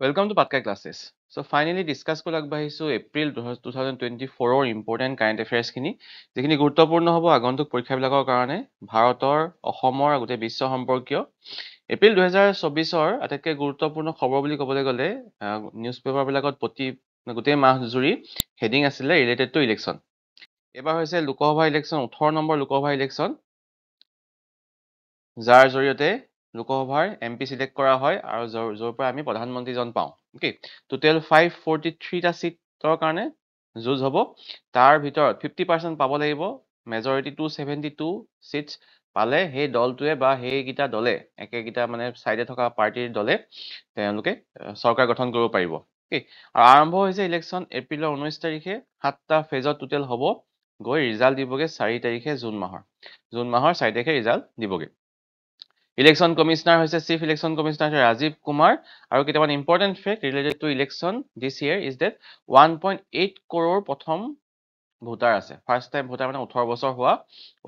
Welcome to Patkai classes. So finally discuss ko agbahisu April 2024 or important current affairs kini jekhini guruttopurno hobo agontuk porikha bilakor karone bharator ohomor gote biswa সম্পর্কীয় April 2024 or atakke guruttopurno khobor boli kobole gole newspaper bilakot poti gote mah juri heading asile related to election. Ebar hoise Lokasabha election 18 number Lokasabha election যাৰ জৰিয়তে লোকসভাৰ MP select কৰা হয় আৰু যৰ পৰা আমি প্ৰধানমন্ত্ৰীজন পাওঁ ওকে টোটেল 543 টা সিটৰ কাৰণে যুজ হ'ব তাৰ ভিতৰত 50% পাব লাগিব মেজৰিটি 272 সিটস পালে সেই দলটোৱে বা সেই গিটা দলে একেগিটা মানে সাইডে থকা পাৰ্টিৰ দলে তেওঁলোকে চৰকাৰ গঠন কৰিব পাৰিব ওকে আৰু আৰম্ভ হৈছে ইলেকশ্যন এপ্ৰিলৰ 19 তাৰিখে 7টা ফেজত টোটেল হ'ব গৈ ৰিজাল্ট দিবগে 4 তাৰিখে জুন মাহৰ 4 তাৰিখে result দিবগে Election Commissioner hoise Chief Election Commissioner Rajiv Kumar aru kitaban important fact related to election this year is that 1.8 crore prothom voter ase first time voter mane 18 বছৰ হোৱা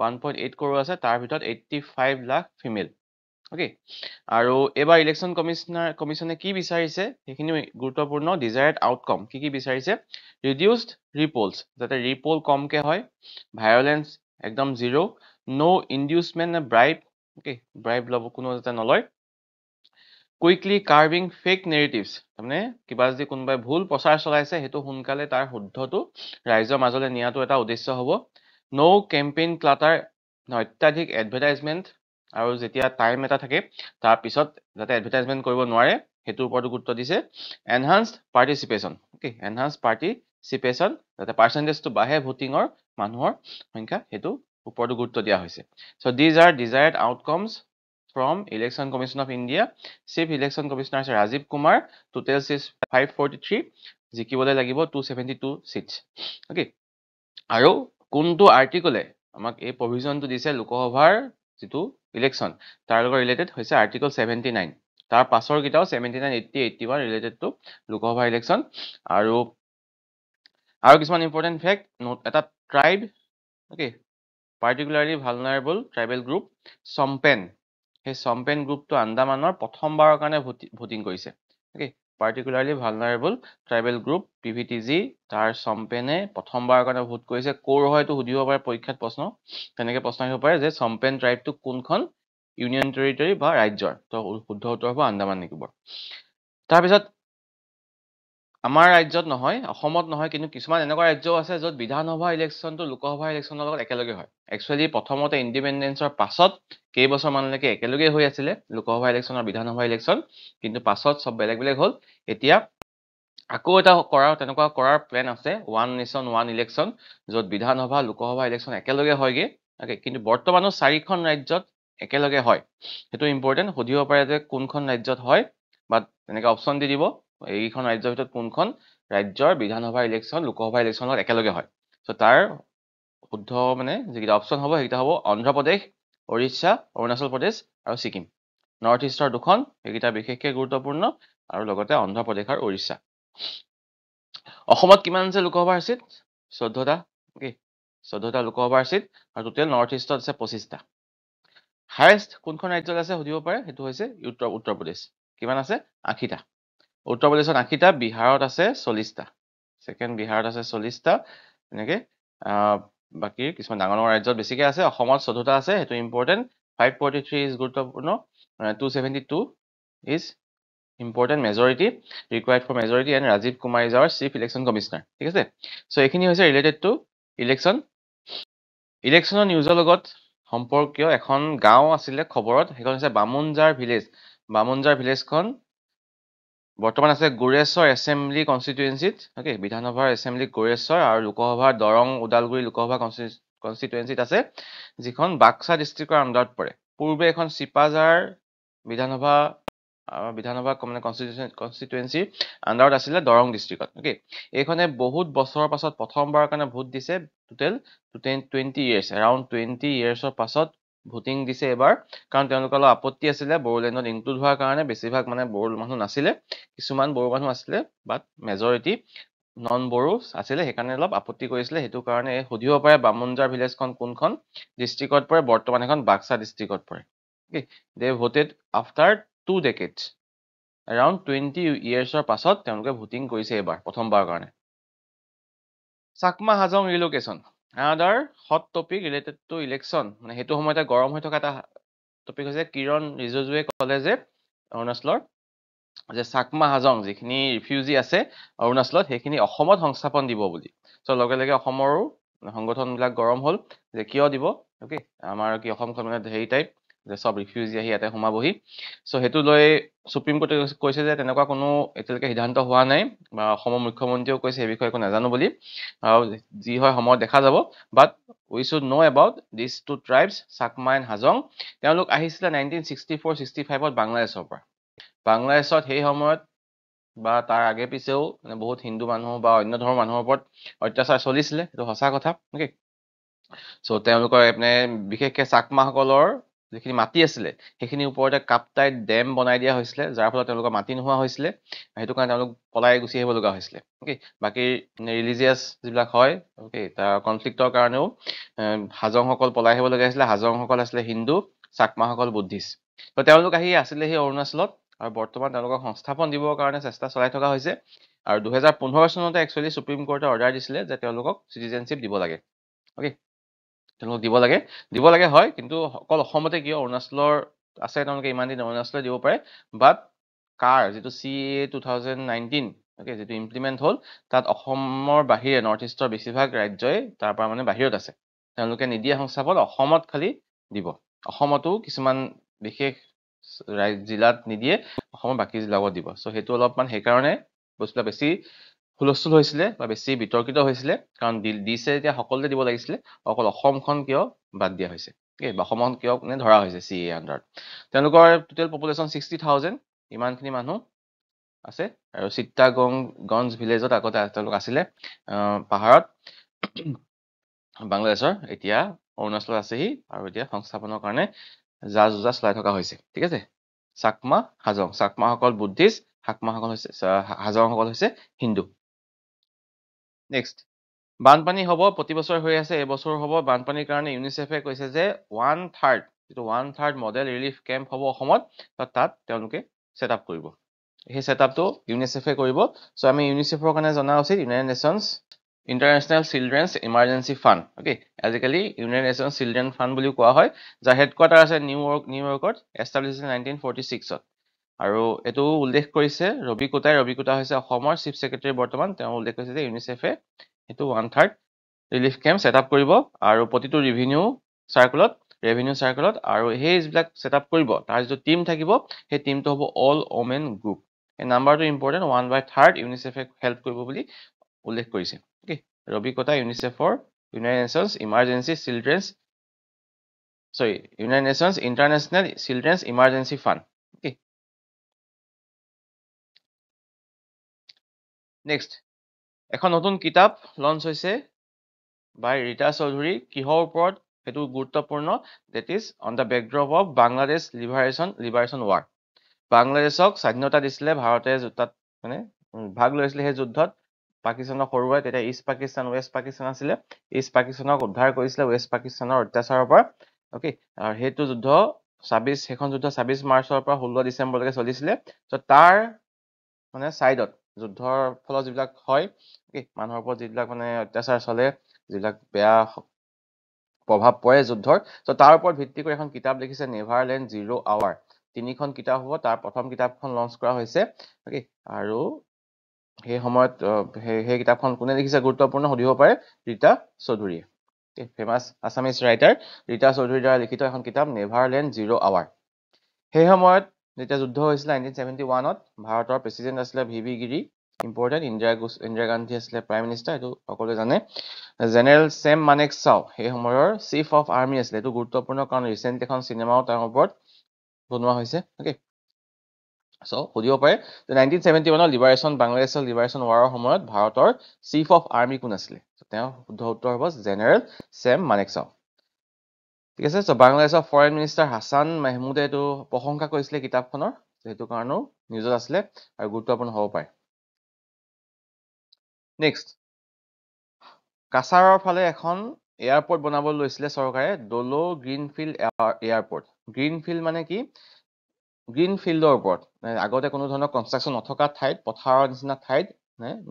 1.8 crore ase tar bhitor 85 lakh female okay aru ebar election commissione ki bicharise hekhini guruttopurno desired outcome ki bicharise reduced repolls jate repoll kom ke hoy violence ekdom zero no inducement bribe okay bribe লব কোনো এটা নলয় quickly carving fake নেৰেটিভস মানে কিবা যদি কোনবাই ভুল প্ৰচাৰ চলাইছে হেতু হুনকালে তাৰ শুদ্ধটো ৰাইজৰ মাজলে নিয়াটো এটা উদ্দেশ্য হ'ব নো কেম্পেইন ক্লাটাৰ অত্যাধিক এডভাৰটাইজমেন্ট আৰু যেতিয়া টাইম এটা থাকে তাৰ পিছত যাতে এডভাৰটাইজমেন্ট কৰিব নোৱাৰে হেতুৰ ওপৰত গুৰুত্ব দিছে এনহান্সড পাৰ্টিসিপেশন ওকে এনহান্সড পাৰ্টিসিপেশন যাতে পাৰ্সেন্টেজটো বাঢ়ে ভোটিংৰ মানুহৰ সংখ্যা হেতু ওপৰত গুৰুত্ব দিয়া হৈছে so these are desired outcomes from Election Commission of India. Chief Election Commissioner is Rajiv Kumar. Total is 543. Jikibole lagibo 272 seats. Okay. Aro kuntu article amak ei provision to dise Lokasabhar jitu election tar logot related hoise article 79. Tar pasor kitao 79 80 81 related to Lokasabha election. Aro kisman important fact note eta tribe okay particularly vulnerable tribal group Sompen সেই Sompen group to Andamanor প্ৰথমবাৰৰ কাৰণে voting কৰিছে okay particularly vulnerable tribal group PVTG তাৰ Sompen প্ৰথমবাৰৰ কাৰণে vote কৰিছে কোৰ হয়তো সুধিব পাৰে পৰীক্ষাত প্ৰশ্ন তেনেকে প্ৰশ্ন আহিব পাৰে যে Sompen tribe to কোনখন ইউনিয়ন টেৰিটৰি বা ৰাজ্যৰ তো শুদ্ধ উত্তৰ হ'ব আন্দামান নিকোবৰ তাৰ পিছত আমাৰ ৰাজ্যত নহয় অসমত নহয় কিন্তু কিছুমান এনেকুৱা ৰাজ্য আছে যত বিধানসভা ইলেকশ্যনটো লোকসভা ইলেকশ্যনৰ লগত একেলগে হয় একচুয়ালি প্ৰথমতে ইন্ডিপেন্ডেন্সৰ পাছত কেই বছৰ মানলৈকে একেলগে হৈ আছিল লোকসভা ইলেকশ্যন আৰু বিধানসভা ইলেকশ্যন কিন্তু পাছত সব বেলেগ বেলেগ হ'ল এতিয়া আকৌ এটা তেনেকুৱা কৰাৰ প্ল্যান আছে ওয়ান নেশন ওয়ান ইলেকশ্যন যত বিধানসভা লোকসভা ইলেকশ্যন একেলগে হয়গে ওকে কিন্তু বৰ্তমানো 4খন ৰাজ্যত একেলগে হয় হেতু ইম্পৰ্টেন্ট সুধিব পাৰে যে কোনখন ৰাজ্যত হয় বা তেনেকা অপচন দি দিব এইখন ৰাজ্যৰ ভিতৰত কোনখন ৰাজ্যৰ বিধানসভা ইলেকশ্যন লোকসভা ইলেকশ্যনত একেলগে হয় সো তাৰ শুদ্ধ মানে যেটা অপচন হ'ব হেটা হ'ব অন্ধ্ৰ প্ৰদেশ ওড়িশা অৰুণাচল প্ৰদেশ আৰু সিকিম নৰ্থ ইষ্টৰ দুখন এইগিটা বিশেষকৈ গুৰুত্বপূৰ্ণ আৰু লগতে অন্ধ্ৰ প্ৰদেশ আৰু ওড়িশা অসমত কিমান আছে লোকসভাৰ সিট 14টা ওকে 14টা লোকসভাৰ সিট আৰু টোটেল নৰ্থ ইষ্টত আছে 25টা হাইয়েস্ট কোনখন ৰাজ্যত আছে সুধিব পাৰে হেতু হৈছে উত্তৰ প্ৰদেশ কিমান আছে 80টা উত্তৰ প্ৰদেশত 80টা বিহাৰত আছে 40টা সেকেন্ড বিহাৰত আছে 40টা এনেকে বাকি কিছুমান ডাঙৰ ৰাজ্যত বেছিকে আছে অসমত 14টা আছে হেতু ইম্পৰ্টেন্ট 543 ইজ গুৰুত্বপূৰ্ণ 272 is important majority required for majority and Rajiv Kumar is our chief election commissioner ঠিক আছে সো এখিনি হৈছে related to election নিউজৰ লগত সম্পৰ্কীয় এখন গাঁও আছিল খবৰত হেখন হৈছে বামুনজাৰ ভিলেজখন বৰ্তমান আছে গুৰেশ্বৰ এসেম্বলি কনস্টিটুৱেন্সিত ওকে বিধানসভাৰ এসেম্বলি গুৰেশ্বৰ আৰু লোকসভাৰ দৰং উদালগুৰি লোকসভা কনস্টিটুৱেন্সিত আছে যিখন বাক্সা ডিস্ট্ৰিক্টৰ আন্ডাৰত পৰে পূৰ্বে এখন সিপাজাৰ বিধানসভা কনস্টিটুৱেন্সি আন্ডাৰত আছিল দৰং ডিস্ট্ৰিক্টত ওকে এইখনে বহুত বছৰৰ পাছত প্ৰথমবাৰৰ কাৰণে ভোট দিছে টোটেল 20 years around 20 yearsৰ পাছত ভোটিং দিছে এবাৰ কাৰণ তেওঁলোকৰ আপত্তি আছিল বড়োলেণ্ডত ইনক্লুড হোৱাৰ কাৰণে বেছিভাগ মানে বড়ো মানুহ নাছিল কিছুমান বড়ো মানুহ আছিল বাট মেজৰিটি নন বড়ো আছিল হেকাৰণে অলপ আপত্তি কৰিছিল হেতু কাৰণে সুধিব পাৰে বামুনজাৰ ভিলেজখন কোনখন ডিস্ট্ৰিক্টত পৰে বৰ্তমান এখন বাক্সা ডিস্ট্ৰিক্টত পৰে okay they voted after 2 decades around 20 yearsৰ পাছত তেওঁলোকে ভোটিং কৰিছে এবাৰ প্ৰথমবাৰৰ কাৰণে Chakma Hajong ৰিলোকেশন another hot topic related to election মানে হেতু সময়তে গৰম হৈ থকা এটা টপিক হৈছে কিৰণ ৰিজিজুৱে ক'লে যে অৰুণাচলৰ যে চাকমা হাজং যিখিনি ৰিফিউজি আছে অৰুণাচলত সেইখিনি অসমত সংস্থাপন দিব বুলি সো লগে লগে অসমৰো সংগঠনবিলাক গৰম হ'ল যে কিয় দিব ওকে আমাৰ কি অসমখন মানে হেৰি টাইপ যে সব ৰিফিউজি আহি ইয়াতে সোমাবহি সো হেতু লৈ সুপ্ৰিম কোৰ্টে কৈছে যে তেনেকুৱা কোনো এতিয়ালৈকে সিদ্ধান্ত হোৱা নাই বা অসমৰ মুখ্যমন্ত্ৰীও কৈছে এই বিষয়ে একো নাজানো বুলি আৰু যি হয় সময়ত দেখা যাব বাট we should know about these two tribes Chakma and Hajong তেওঁলোক আহিছিলে 1964-65 ত বাংলাদেশৰ পৰা বাংলাদেশত সেই সময়ত বা তাৰ আগে পিছেও মানে বহুত হিন্দু মানুহ বা অন্য ধৰ্মৰ মানুহৰ ওপৰত অত্যাচাৰ চলিছিলে এইটো সঁচা কথা ওকে সো তেওঁলোকৰ এনে বিশেষকৈ চাকমাসকলৰ যিখিনি মাটি আছিলে সেইখিনি ওপৰতে কাপটাইট ডেম বনাই দিয়া হৈছিলে যাৰ ফলত তেওঁলোকৰ মাটি নোহোৱা হৈছিলে সেইটো কাৰণে তেওঁলোক পলাই গুচি আহিব লগা হৈছিলে ওকে বাকি ৰিলিজিয়াছ যিবিলাক হয় ওকে তাৰ কনফ্লিক্টৰ কাৰণেও হাজংসকল পলাই আহিব লগা হৈছিলে হাজংসকল আছিলে হিন্দু চাকমাসকল বুদ্ধিষ্ট তো তেওঁলোক আহি আছিলে সেই অৰুণাচলত আৰু বৰ্তমান তেওঁলোকক সংস্থাপন দিবৰ কাৰণে চেষ্টা চলাই থকা হৈছে আৰু 2015 চনতে একচুৱেলি সুপ্ৰিম কোৰ্টে অৰ্ডাৰ দিছিলে যে তেওঁলোকক চিটিজেনশ্বিপ দিব লাগে ওকে তেওঁলোকক দিব লাগে হয় কিন্তু অকল অসমতে কিয় অৰুণাচলৰ আছে তেওঁলোকে ইমান দিন অৰুণাচললৈ দিব পাৰে বাট কাৰ যিটো CA 2019 ওকে যেটো ইমপ্লিমেন্ট হল তাত অসমৰ বাহিৰে নৰ্থ ইষ্টৰ বেছিভাগ ৰাজ্যই তাৰ পৰা মানে বাহিৰত আছে তেওঁলোকে নিদিয়া সংস্থাপন অসমত খালি দিব অসমতো কিছুমান বিশেষ জিলাত নিদিয়ে অসমৰ বাকি জিলাত দিব সো হেতু অলপমান সেই কাৰণে বস্তুটা বেছি হুলস্থুল হৈছিলে বা বেছি বিতৰ্কিত হৈছিলে কাৰণ দিছে এতিয়া সকলোতে দিব লাগিছিলে অকল অসমখন কিয় বাদ দিয়া হৈছে ওকে বা অসমখন কিয় মানে ধৰা হৈছে CA আন্ডাৰত তেওঁলোকৰ টোটেল পপুলেশ্যন 60,000 ইমানখিনি মানুহ আছে আৰু চিত্তাগঞ্জ ভিলেজত আগতে তেওঁলোক আছিলে পাহাৰত বাংলাদেশৰ এতিয়া অৰুণাচল আছেহি আৰু এতিয়া সংস্থাপনৰ কাৰণে যা যোজা চলাই থকা হৈছে ঠিক আছে চাকমা হাজং চাকমাসকল বুদ্ধিষ্ট হাকমাসকল হৈছে হাজংসকল হৈছে হিন্দু নেক্সট বানপানী হ'ব প্ৰতি বছৰ হৈ আছে এবছৰ হ'ব বানপানীৰ কাৰণে ইউনিসেফে কৈছে যে 1/3 যেটো 1/3 মডেল ৰিলিফ কেম্প হ'ব অসমত তাত তেওঁলোকে সেটআপ কৰিব সেই সেটআপটো ইউনিসেফে কৰিব সো আমি ইউনিসেফৰ কাৰণে জনা উচিত United Nations International Children's Emergency Fund okay আজিকালি ইউনাইটেড নেশনস চিলড্ৰেন ফান্ড বুলি কোৱা হয় যাৰ হেডকোৱাৰ্টাৰ আছে নিউয়ৰ্কত এষ্টাব্লিছ 1946 ত আৰু এটো উল্লেখ কৰিছে ৰবি কোটা হৈছে অসমৰ চিফ সেক্ৰেটাৰী বৰ্তমান তেওঁ উল্লেখ কৰিছে যে ইউনিসেফে এটো 1/3 ৰিলিফ কেম্প সেটআপ কৰিব আৰু প্ৰতিটো ৰেভিনিউ সাৰ্কেলত আৰু সেই যিবিলাক সেটআপ কৰিব তাৰ যে টিম থাকিব সেই টিমটো হ'ব অল ওমেন গ্ৰুপ এই নাম্বাৰটো ইম্পৰ্টেন্ট 1/3 ইউনিসেফে হেল্প কৰিব বুলি উল্লেখ কৰিছে ওকে ৰবি কোটা ইউনিসেফৰ United Nations Emergency Children's United Nations International Children's Emergency Fund okay next এখন নতুন কিতাপ লঞ্চ হৈছে বাই ৰীতা চৌধুৰী কিহৰ ওপৰত হেতু গুৰুত্বপূৰ্ণ that is on the backdrop of Bangladesh liberation war বাংলাদেশক স্বাধীনতা দিছিলে ভাৰতে তাত মানে ভাগ লৈছিলে সেই যুদ্ধত পাকিস্তানক হৰুৱাই তেতিয়া ইষ্ট পাকিস্তান ওয়েষ্ট পাকিস্তান আছিলে ইষ্ট পাকিস্তানক উদ্ধাৰ কৰিছিলে ওয়েষ্ট পাকিস্তানৰ অত্যাচাৰৰ পৰা ওকে আৰু হেতু যুদ্ধ 26 সেখন যুদ্ধ 26 মাৰ্চৰ পৰা 16 ডিসেম্বৰলৈকে চলিছিলে তো তাৰ মানে সাইডত যুদ্ধৰ ফলত যিবিলাক হয় ওকে মানুহৰ ওপৰত যিবিলাক মানে অত্যাচাৰ চলে যিবিলাক বেয়া প্ৰভাৱ পৰে যুদ্ধৰ তো তাৰ ওপৰত ভিত্তি কৰি এখন কিতাপ লিখিছে নেভাৰল্যান্ড জিৰো আৱাৰ তিনিখন কিতাপ হ'ব তাৰ প্ৰথম কিতাপখন লঞ্চ কৰা হৈছে ওকে আৰু সেই সময়ত সেই কিতাপখন কোনে লিখিছে গুৰুত্বপূৰ্ণ হদিব পাৰে ৰীতা চৌধুৰীয়ে ফেমাস আসামিজ ৰাইটাৰ ৰীতা চৌধুৰীৰ দ্বাৰা লিখিত এখন কিতাপ নেভাৰল্যান্ড জিৰো আৱাৰ সেই সময়ত যেতিয়া যুদ্ধ হৈছিল 1971 ত ভাৰতৰ প্ৰেসিডেন্ট আছিলে ভিভি গিৰি ইম্পৰ্টেন্ট ইন্দিৰা গান্ধী আছিলে প্ৰাইম মিনিষ্টাৰ এটো সকলোৱে জানে জেনেৰেল সেম মানেকশ্বাও সেই সময়ৰ চিফ অফ আৰ্মি আছিলে এটো গুৰুত্বপূৰ্ণ কাৰণ ৰিসেন্টলি এখন সিনেমাও তাৰ ওপৰত বনোৱা হৈছে ওকে সো হদিব পাৰে 1971 লিবাৰেশন বাংলাদেশৰ লিবাৰেশন ওয়াৰৰ সময়ত ভাৰতৰ চিফ অফ আৰ্মি কোন আছিলে তেওঁ শুদ্ধ উত্তৰ হ'ব জেনেৰেল সেম মানেকশ্বাও ঠিক আছে সো বাংলাদেশৰ ফৰেন মিনিষ্টাৰ হাসান মাহমুদে এটো প্ৰশংসা কৰিছিলে কিতাপখনৰ যেটো কাৰণেও নিউজত আছিলে আৰু গুৰুত্বপূৰ্ণ হ'ব পাৰে নেক্সট কাছাৰৰ ফালে এখন এয়াৰপোৰ্ট বনাবলৈ লৈছিলে চৰকাৰে ডলো গ্ৰীনফিল্ড এয়াৰপোৰ্ট গ্ৰীনফিল্ড মানে কি গ্ৰীণ ফিল্ডৰ ওপৰত আগতে কোনো ধৰণৰ কনষ্ট্ৰাকশ্যন নথকা ঠাইত পথাৰৰ নিচিনা ঠাইত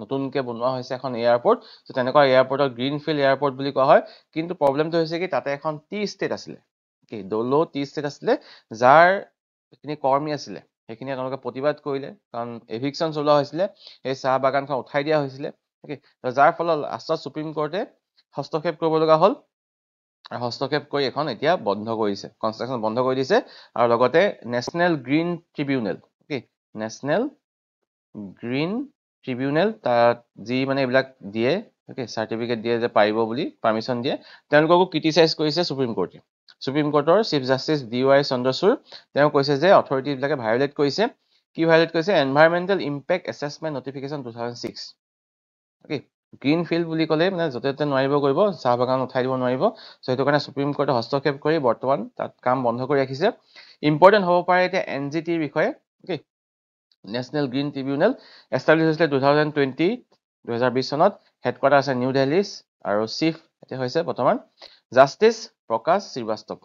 নতুনকে বনোৱা হৈছে এখন এয়াৰপৰ্ট তো তেনেকুৱা এয়াৰপৰ্টক গ্ৰীণ ফিল্ড এয়াৰপৰ্ট বুলি কোৱা হয় কিন্তু প্ৰব্লেমটো হৈছে কি তাতে এখন টি ষ্টেট আছিলে কি দলো টি ষ্টেট আছিলে যাৰ যিখিনি কৰ্মী আছিলে সেইখিনি তেওঁলোকে প্ৰতিবাদ কৰিলে কাৰণ এভিকশ্যন চলোৱা হৈছিলে এই চাহ বাগানখন উঠাই দিয়া হৈছিলে যাৰ ফলত লাষ্টত সুপ্ৰিম কোৰ্টে হস্তক্ষেপ কৰিব লগা হ'ল আৰু হস্তক্ষেপ কৰি এখন এতিয়া বন্ধ কৰিছে কনষ্ট্ৰাকশ্যন বন্ধ কৰি দিছে আৰু লগতে national green tribunal national green tribunal তাত যি মানে এইবিলাক দিয়ে চাৰ্টিফিকেট দিয়ে যে পাৰিব বুলি পাৰ্মিশ্যন দিয়ে তেওঁলোককো ক্ৰিটিচাইজ কৰিছে সুপ্ৰিম কোৰ্টে সুপ্ৰিম কোৰ্টৰ চিফ জাষ্টিছ DY চন্দ্ৰচূড় তেওঁ কৈছে যে অথৰিটিবিলাকে ভায়োলেট কৰিছে কি ভায়োলেট কৰিছে environmental impact assessment notification 2006 green field বুলি ক'লে মানে য'তে ত'তে নোৱাৰিব কৰিব চাহ বাগান উঠাই দিব নোৱাৰিব চ' সেইটো কাৰণে সুপ্ৰিম কোৰ্টে হস্তক্ষেপ কৰি বৰ্তমান তাত কাম বন্ধ কৰি ৰাখিছে ইম্পৰ্টেণ্ট হ'ব পাৰে এতিয়া NGTৰ বিষয়ে নেশ্যনেল গ্ৰীণ ট্ৰিবিউনেল এষ্টাব্লিছ হৈছিলে 2020 চনত হেডকোৱাৰ্টাৰ আছে নিউ দিল্লী আৰু চিফ এতিয়া হৈছে বৰ্তমান জাষ্টিছ প্ৰকাশ শ্ৰীবাস্তৱ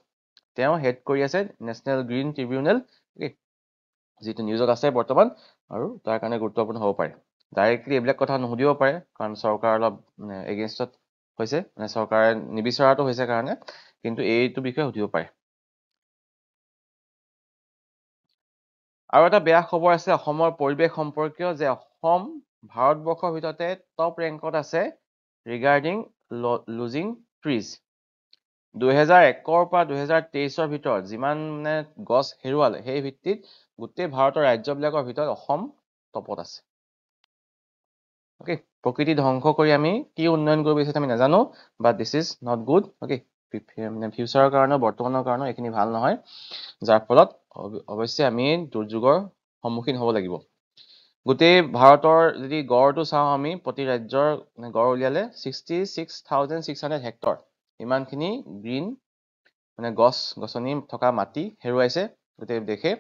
তেওঁ হেড কৰি আছে নেশ্যনেল গ্ৰীণ ট্ৰিবিউনেল যিটো নিউজত আছে বৰ্তমান আৰু তাৰ কাৰণে গুৰুত্বপূৰ্ণ হ'ব পাৰে ডাইৰেক্টলি এইবিলাক কথা নুসুধিব পাৰে কাৰণ চৰকাৰ অলপ এগেইনষ্টত হৈছে মানে চৰকাৰে নিবিচৰাটো হৈছে কাৰণে কিন্তু এইটো বিষয়ে সুধিব পাৰে আৰু এটা বেয়া খবৰ আছে অসমৰ পৰিৱেশ সম্পৰ্কীয় যে অসম ভাৰতবৰ্ষৰ ভিতৰতে টপ ৰেংকত আছে ৰিগাৰ্ডিং লুজিং ট্ৰিজ 2001 পৰা 2023 ভিতৰত যিমান মানে গছ হেৰুৱালে সেই ভিত্তিত গোটেই ভাৰতৰ ৰাজ্যবিলাকৰ ভিতৰত অসম টপত আছে প্ৰকৃতি ধ্বংস কৰি আমি কি উন্নয়ন কৰিব বিচাৰিছো আমি নাজানো বাট দিছ ইজ নট গুড মানে ফিউচাৰৰ কাৰণে বৰ্তমানৰ কাৰণে এইখিনি ভাল নহয় যাৰ ফলত অৱশ্যে আমি দুৰ্যোগৰ সন্মুখীন হ'ব লাগিব গোটেই ভাৰতৰ যদি গড়টো চাওঁ আমি প্ৰতি ৰাজ্যৰ গড় উলিয়ালে 66,600 হেক্টৰ ইমানখিনি গ্ৰীণ মানে গছনি থকা মাটি হেৰুৱাইছে গোটেই দেশে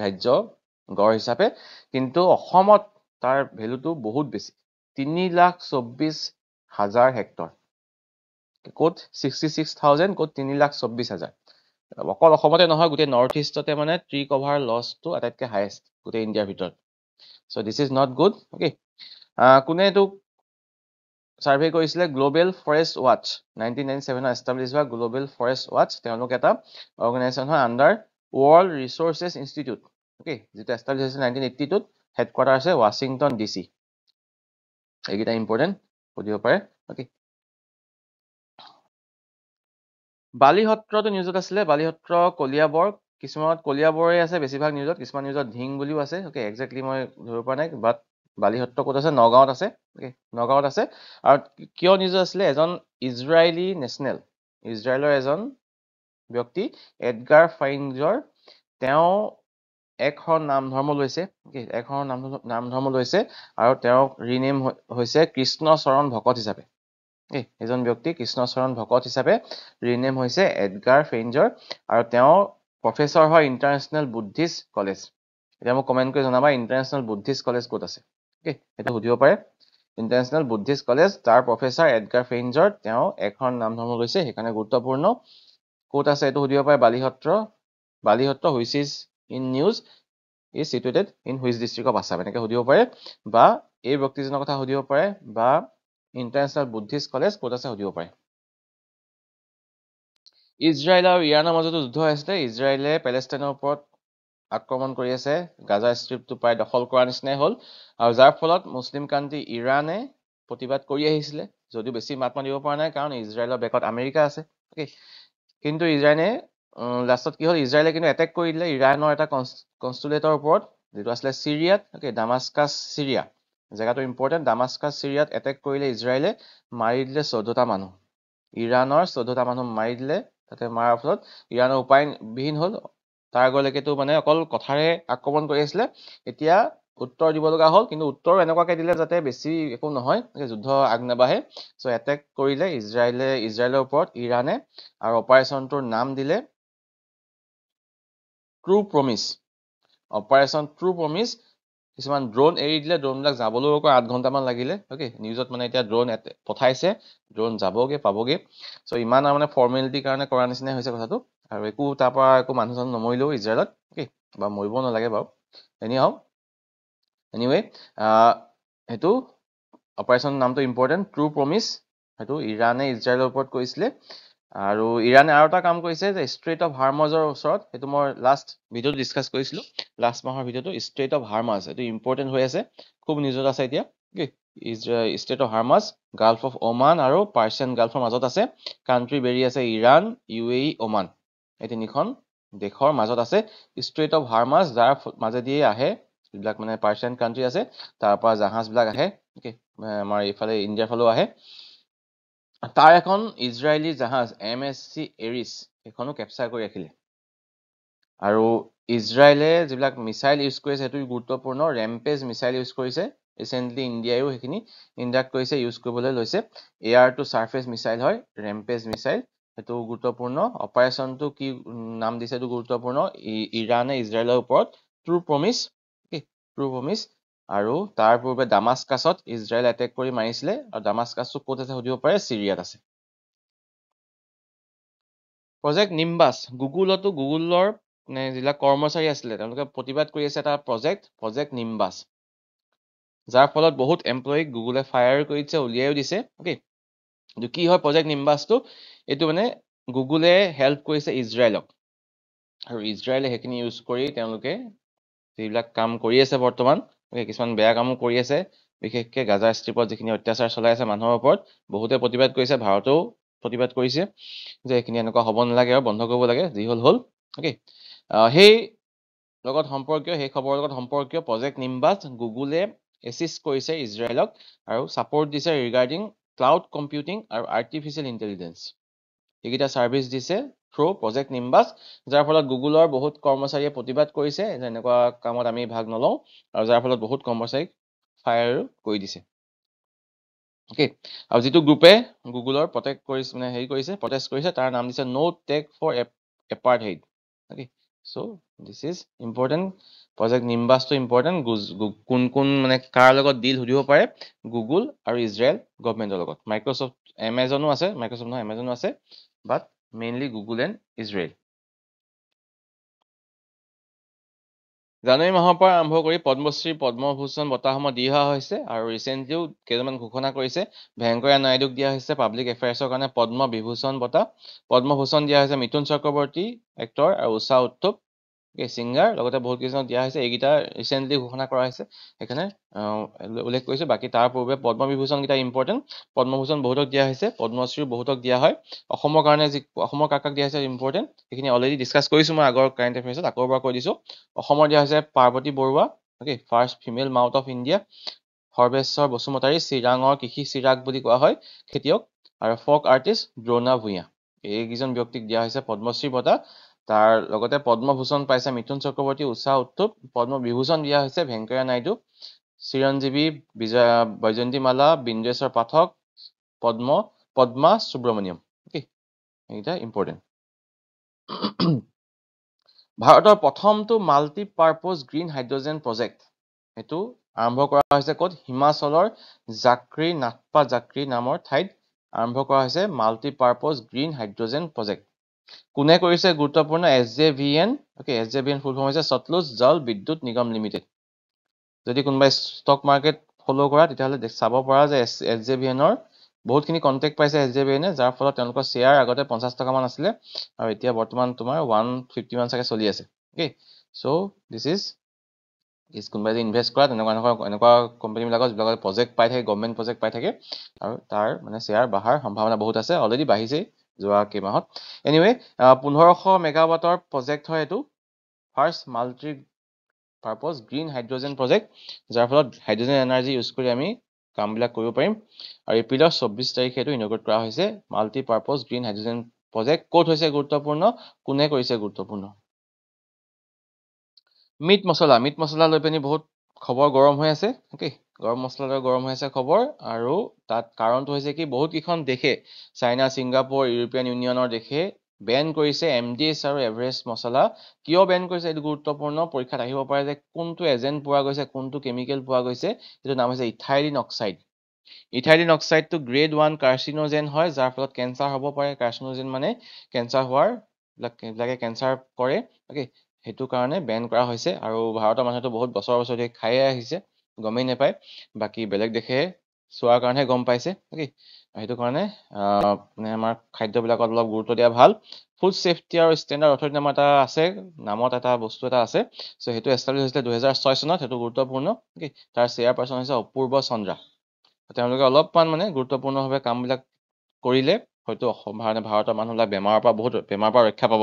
ৰাজ্য গড় হিচাপে কিন্তু অসমত তাৰ ভেলুটো বহুত বেছি 3,24,000 হেক্টৰ ক'ত 66,000 ক'ত 3,24,000 অকল অসমতে নহয় গোটেই নৰ্থ ইষ্টতে মানে ট্ৰি কভাৰ লছটো আটাইতকৈ হাইয়েষ্ট গোটেই ইণ্ডিয়াৰ ভিতৰত চ' দিছ ইজ নট গুড কোনে এইটো সাৰ্ভে কৰিছিলে গ্লোবেল ফৰেষ্ট ৱাচ 1997 এষ্টাব্লিছ হোৱা গ্লোবেল ফৰেষ্ট ৱাচ তেওঁলোক এটা অৰ্গেনাইজেশ্যন হয় আণ্ডাৰ ৱৰ্ল্ড ৰিচোৰ্চেছ ইনষ্টিটিউট যিটো এষ্টাব্লিছ হৈছিল 1982 হেডকোৱাৰ্টাৰ আছে ৱাশ্বিংটন DC এইকেইটা ইম্পৰ্টেণ্ট সুধিব পাৰে বালিসত্ৰটো নিউজত আছিলে বালিসত্ৰ কলিয়াবৰ কিছুমানত কলিয়াবৰে আছে বেছিভাগ নিউজত কিছুমান নিউজত ধিং বুলিও আছে একজেক্টলি মই ধৰিব পৰা নাই বাট বালিসত্ৰ ক'ত আছে নগাঁৱত আছে নগাঁৱত আছে আৰু কিয় নিউজ আছিলে এজন ইজৰাইলী নেশ্যনেল ইজৰাইলৰ এজন ব্যক্তি এডগাৰ ফাইনজৰ তেওঁ এক শৰণ নাম ধৰ্ম লৈছে এক শৰণ নাম ধৰ্ম লৈছে আৰু তেওঁক ৰিনেম হৈছে কৃষ্ণচৰণ ভকত হিচাপে এজন ব্যক্তি কৃষ্ণচৰণ ভকত হিচাপে ৰিনেম হৈছে এডগাৰ ফেইনজৰ আৰু তেওঁ প্ৰফেচৰ হয় ইণ্টাৰনেশ্যনেল বুদ্ধিষ্ট কলেজ এতিয়া মোক কমেণ্ট কৰি জনাবা ইণ্টাৰনেশ্যনেল বুদ্ধিষ্ট কলেজ ক'ত আছে সেইটো সুধিব পাৰে ইণ্টাৰনেশ্যনেল বুদ্ধিষ্ট কলেজ তাৰ প্ৰফেচৰ এডগাৰ ফেইনজৰ তেওঁ এখন নাম ধৰ্ম লৈছে সেইকাৰণে গুৰুত্বপূৰ্ণ ক'ত আছে এইটো সুধিব পাৰে Balisatra which is in news is situated in which district of Assam এনেকৈ সুধিব পাৰে বা এই ব্যক্তিজনৰ কথা সুধিব পাৰে বা ইণ্টাৰনেশ্যনেল বুদ্ধিষ্ট কলেজ ক'ত আছে সুধিব পাৰে ইজৰাইল আৰু ইৰাণৰ মাজতো যুদ্ধ হৈ আছিলে ইজৰাইলে পেলেষ্টাইনৰ ওপৰত আক্ৰমণ কৰি আছে গাজা ষ্ট্ৰিপটো প্ৰায় দখল কৰা নিচিনাই হ'ল আৰু যাৰ ফলত মুছলিম কাণ্ট্ৰি ইৰাণে প্ৰতিবাদ কৰি আহিছিলে যদিও বেছি মাত মাতিব পৰা নাই কাৰণ ইজৰাইলৰ বেকত আমেৰিকা আছে কিন্তু ইজৰাইলে লাষ্টত কি হ'ল ইজৰাইলে কিন্তু এটেক কৰি দিলে ইৰাণৰ এটা কনষ্টুলেটৰ ওপৰত যিটো আছিলে চিৰিয়াত ডামাস্কাছ চিৰিয়া জেগাটো ইম্পৰ্টেণ্ট ডামাস্কাছ চিৰিয়াত এটেক কৰিলে ইজৰাইলে মাৰি দিলে 14টা মানুহ ইৰাণৰ 14টা মানুহ মাৰি দিলে তাতে মাৰাৰ ফলত ইৰাণৰ উপায়বিহীন হ'ল তাৰ আগলৈকেতো মানে অকল কথাৰে আক্ৰমণ কৰি আছিলে এতিয়া উত্তৰ দিব লগা হ'ল কিন্তু উত্তৰ এনেকুৱাকৈ দিলে যাতে বেছি একো নহয় যুদ্ধ আগ নাবাঢ়ে চ' এটেক কৰিলে ইজৰাইলৰ ওপৰত ইৰাণে আৰু অপাৰেশ্যনটোৰ নাম দিলে true promise operation true promise কিছুমান ড্ৰোন এৰি দিলে ড্ৰোনবিলাক যাবলৈও আকৌ 8 ঘণ্টামান লাগিলে নিউজত মানে এতিয়া ড্ৰোন পঠাইছে ড্ৰোন যাবগে পাবগে চ' ইমান মানে ফৰ্মেলিটিৰ কাৰণে কৰা নিচিনাই হৈছে কথাটো আৰু একো তাৰ পৰা একো মানুহ নমৰিলেও ইজৰাইলত বা মৰিব নালাগে বাৰু এনিৱে সেইটো অপাৰেশ্যন নামটো ইম্পৰ্টেণ্ট ট্ৰু প্ৰমিছ সেইটো ইৰাণে ইজৰাইলৰ ওপৰত কৰিছিলে আৰু ইৰাণে আৰু এটা কাম কৰিছে যে ষ্ট্ৰেইট অফ হাৰ্মাজৰ ওচৰত সেইটো মই লাষ্ট ভিডিঅ'ত ডিছকাছ কৰিছিলোঁ লাষ্ট মাহৰ ভিডিঅ'টো ষ্ট্ৰেইট অফ হাৰ্মাজ এইটো ইম্পৰ্টেণ্ট হৈ আছে খুব নিউজত আছে এতিয়া strait of Hormuz gulf of Oman আৰু পাৰ্চিয়ান গাল্ফৰ মাজত আছে কাণ্ট্ৰি বেৰি আছে ইৰাণ UAE ওমান এই তিনিখন দেশৰ মাজত আছে ষ্ট্ৰেইট অফ হাৰ্মাজ যাৰ মাজেদি আহে যিবিলাক মানে পাৰ্চিয়ান কাণ্ট্ৰি আছে তাৰ পৰা জাহাজবিলাক আহে আমাৰ এইফালে ইণ্ডিয়াৰ ফালেও আহে তাৰ এখন ইজৰাইলী জাহাজ MSC এৰিছ সেইখনো কেপচাৰ কৰি ৰাখিলে আৰু ইজৰাইলে যিবিলাক মিছাইল ইউজ কৰিছে সেইটো গুৰুত্বপূৰ্ণ ৰেম্পেজ মিছাইল ইউজ কৰিছে ৰিচেণ্টলি ইণ্ডিয়ায়ো সেইখিনি ইণ্ডাক্ট কৰিছে ইউজ কৰিবলৈ লৈছে এয়াৰ টু ছাৰ্ফেচ মিছাইল হয় ৰেম্পেজ মিছাইল সেইটো গুৰুত্বপূৰ্ণ অপাৰেশ্যনটো কি নাম দিছে এইটো গুৰুত্বপূৰ্ণ ইৰাণে ইজৰাইলৰ ওপৰত ট্ৰু প্ৰমিছ আৰু তাৰ পূৰ্বে ডামাস্কাছত ইজৰাইল এটেক কৰি মাৰিছিলে আৰু ডামাস্কাছটো ক'ত আছে সুধিব পাৰে চিৰিয়াত আছে প্ৰজেক্ট নিম্বাছ গুগলৰ যিবিলাক কৰ্মচাৰী আছিলে তেওঁলোকে প্ৰতিবাদ কৰি আছে এটা প্ৰজেক্ট নিম্বাছ যাৰ ফলত বহুত এমপ্লয়ীক গুগলে ফায়াৰ কৰি দিছে উলিয়াইও দিছে কি হয় প্ৰজেক্ট নিম্বাছটো এইটো মানে গুগলে হেল্প কৰিছে ইজৰাইলক আৰু ইজৰাইলে সেইখিনি ইউজ কৰি তেওঁলোকে যিবিলাক কাম কৰি আছে বৰ্তমান কিছুমান বেয়া কামো কৰি আছে বিশেষকৈ গাজা ষ্ট্ৰীপত যিখিনি অত্যাচাৰ চলাই আছে মানুহৰ ওপৰত বহুতে প্ৰতিবাদ কৰিছে ভাৰতেও প্ৰতিবাদ কৰিছে যে এইখিনি এনেকুৱা হ'ব নালাগে আৰু বন্ধ কৰিব লাগে যি হ'ল সেই লগত সম্পৰ্কীয় সেই খবৰৰ লগত সম্পৰ্কীয় প্ৰজেক্ট নিম্বাছ গুগলে এছিষ্ট কৰিছে ইজৰাইলক আৰু ছাপৰ্ট দিছে ৰিগাৰ্ডিং ক্লাউড কম্পিউটিং আৰু আৰ্টিফিচিয়েল ইণ্টেলিজেঞ্চ এইকেইটা ছাৰ্ভিচ দিছে থ্ৰু প্ৰজেক্ট নিম্বাছ যাৰ ফলত গুগলৰ বহুত কৰ্মচাৰীয়ে প্ৰতিবাদ কৰিছে যে এনেকুৱা কামত আমি ভাগ নলওঁ আৰু যাৰ ফলত বহুত কৰ্মচাৰীক ফায়াৰ কৰি দিছে আৰু যিটো গ্ৰুপে গুগলৰ প্ৰটেক্ট কৰিছে মানে প্ৰটেষ্ট কৰিছে তাৰ নাম দিছে no tech for apartheid so' this is important project নিম্বাছটো ইম্পৰ্টেণ্ট কোন মানে কাৰ লগত ডিল সুধিব পাৰে গুগল আৰু ইজৰাইল গভৰ্ণমেণ্টৰ লগত মাইক্ৰ'ছফ্ট এমেজনো আছে বাট মেইনলি গুগল এণ্ড ইজৰাইল জানুৱাৰী মাহৰ পৰা আৰম্ভ কৰি পদ্মশ্ৰী পদ্মভূষণ বঁটাসমূহ দি অহা হৈছে আৰু ৰিচেণ্টলিও কেইজনমান ঘোষণা কৰিছে ভেংকয়া নাইডুক দিয়া হৈছে পাব্লিক এফেয়াৰ্ছৰ কাৰণে পদ্মবিভূষণ বঁটা পদ্মভূষণ দিয়া হৈছে মিথুন চক্ৰৱৰ্তী এক্টৰ আৰু উষা উত্থুপ ছিংগাৰ লগতে বহুত কেইজনক দিয়া হৈছে এইকেইটা ৰিচেণ্টলি ঘোষণা কৰা হৈছে সেইকাৰণে উল্লেখ কৰিছোঁ বাকী তাৰ পূৰ্বে পদ্মবিভূষণকেইটা ইম্পৰ্টেণ্ট পদ্মভূষণ বহুতক দিয়া হৈছে পদ্মশ্ৰী বহুতক দিয়া হয় অসমৰ কাৰণে অসমৰ কাক দিয়া হৈছে ইম্পৰ্টেণ্ট সেইখিনি অলৰেডি ডিছকাছ কৰিছোঁ মই আগৰ কাৰেণ্ট এফেয়াৰ্ছত আকৌ এবাৰ কৈ দিছোঁ অসমৰ দিয়া হৈছে Parbati Barua first female mahout of India Sarbeswar Basumatary চিৰাঙৰ কৃষি চিৰাগ বুলি কোৱা হয় খেতিয়ক আৰু ফক আৰ্টিষ্ট দ্ৰোণা ভূঞা এইকেইজন ব্যক্তিক দিয়া হৈছে পদ্মশ্ৰী বঁটা তাৰ লগতে পদ্মভূষণ পাইছে মিথুন চক্ৰৱৰ্তী উষা উত্থুপ পদ্মবিভূষণ দিয়া হৈছে ভেংকয়া নাইডু চিৰঞ্জীৱী বৈজয়ন্তীমালা বিন্দেশ্বৰ পাঠক পদ্মা সুব্ৰমণিয়ম এইকেইটা ইম্পৰ্টেণ্ট ভাৰতৰ প্ৰথমটো মাল্টিপাৰ্পজ গ্ৰীণ হাইড্ৰজেন প্ৰজেক্ট এইটো আৰম্ভ কৰা হৈছে ক'ত হিমাচলৰ নাথপা জাক্ৰি নামৰ ঠাইত আৰম্ভ কৰা হৈছে মাল্টিপাৰ্পজ গ্ৰীণ হাইড্ৰজেন প্ৰজেক্ট কোনে কৰিছে গুৰুত্বপূৰ্ণ SJVN ফুল ফৰ্ম হৈছে সতলুজ জল বিদ্যুৎ নিগম লিমিটেড যদি কোনোবাই ষ্টক মাৰ্কেট ফ'ল' কৰা তেতিয়াহ'লে চাব পৰা যে SJVNৰ বহুতখিনি কণ্টেক্ট পাইছে SJVNে যাৰ ফলত তেওঁলোকৰ শ্বেয়াৰ আগতে 50 টকামান আছিলে আৰু এতিয়া বৰ্তমান তোমাৰ 150 মান চাগে চলি আছে চ' দিছ ইজ কোনোবাই যে ইনভেষ্ট কৰা এনেকুৱা কোম্পানীবিলাকৰ যিবিলাকৰ প্ৰজেক্ট পাই থাকে গভৰ্ণমেণ্ট প্ৰজেক্ট পাই থাকে আৰু তাৰ মানে শ্বেয়াৰ বঢ়াৰ সম্ভাৱনা বহুত আছে অলৰেডি বাঢ়িছেই যোৱা কেইমাহত এনিৱে 1500 মেগাৱাটৰ প্ৰজেক্ট হয় এইটো first multi purpose green hydrogen project যাৰ ফলত হাইড্ৰজেন এনাৰ্জি ইউজ কৰি আমি কামবিলাক কৰিব পাৰিম আৰু এপ্ৰিলৰ 24 তাৰিখে এইটো ইনগ্ৰেট কৰা হৈছে মাল্টিপাৰ্পজ গ্ৰীণ হাইড্ৰজেন প্ৰজেক্ট ক'ত হৈছে গুৰুত্বপূৰ্ণ কোনে কৰিছে গুৰুত্বপূৰ্ণ মিট মছলা লৈ পিনি বহুত খবৰ গৰম হৈ আছে গৰম মছলা গৰম হৈ আছে খবৰ আৰু তাত কাৰণটো হৈছে কি বহুত কেইখন দেশে চাইনা ছিংগাপুৰ ইউৰোপিয়ান ইউনিয়নৰ দেশে বেন কৰিছে MDH আৰু এভাৰেষ্ট মছলা কিয় বেন কৰিছে এইটো গুৰুত্বপূৰ্ণ পৰীক্ষাত আহিব পাৰে যে কোনটো এজেন্ট পোৱা গৈছে কোনটো কেমিকেল পোৱা গৈছে এইটো নাম হৈছে ইথাইলিন অক্সাইডটো গ্ৰেড 1 কাৰ্চিনোজেন হয় যাৰ ফলত কেঞ্চাৰ হ'ব পাৰে কাৰ্চিনোজেন মানে কেঞ্চাৰ হোৱাৰ বিলাকে কেঞ্চাৰ কৰে সেইটো কাৰণে বেন কৰা হৈছে আৰু ভাৰতৰ মানুহেতো বহুত বছৰ বছৰ ধৰি খায়ে আহিছে গমেই নাপায় বাকী বেলেগ দেশে চোৱাৰ কাৰণেহে গম পাইছে অ'কে সেইটো কাৰণে মানে আমাৰ খাদ্যবিলাকত অলপ গুৰুত্ব দিয়া ভাল ফুড চেফটি আৰু ষ্টেণ্ডাৰ্ড অথৰিটি নামৰ এটা আছে নামত এটা বস্তু এটা আছে চ' সেইটো এষ্টাব্লিছ হৈছিলে 2006 চনত সেইটো গুৰুত্বপূৰ্ণ অ'কে তাৰ চেয়াৰপাৰ্চন হৈছে অপূৰ্ব চন্দ্ৰা তেওঁলোকে অলপমান মানে গুৰুত্বপূৰ্ণভাৱে কামবিলাক কৰিলে হয়তো ভাৰতৰ মানুহবিলাক বেমাৰৰ পৰা ৰক্ষা পাব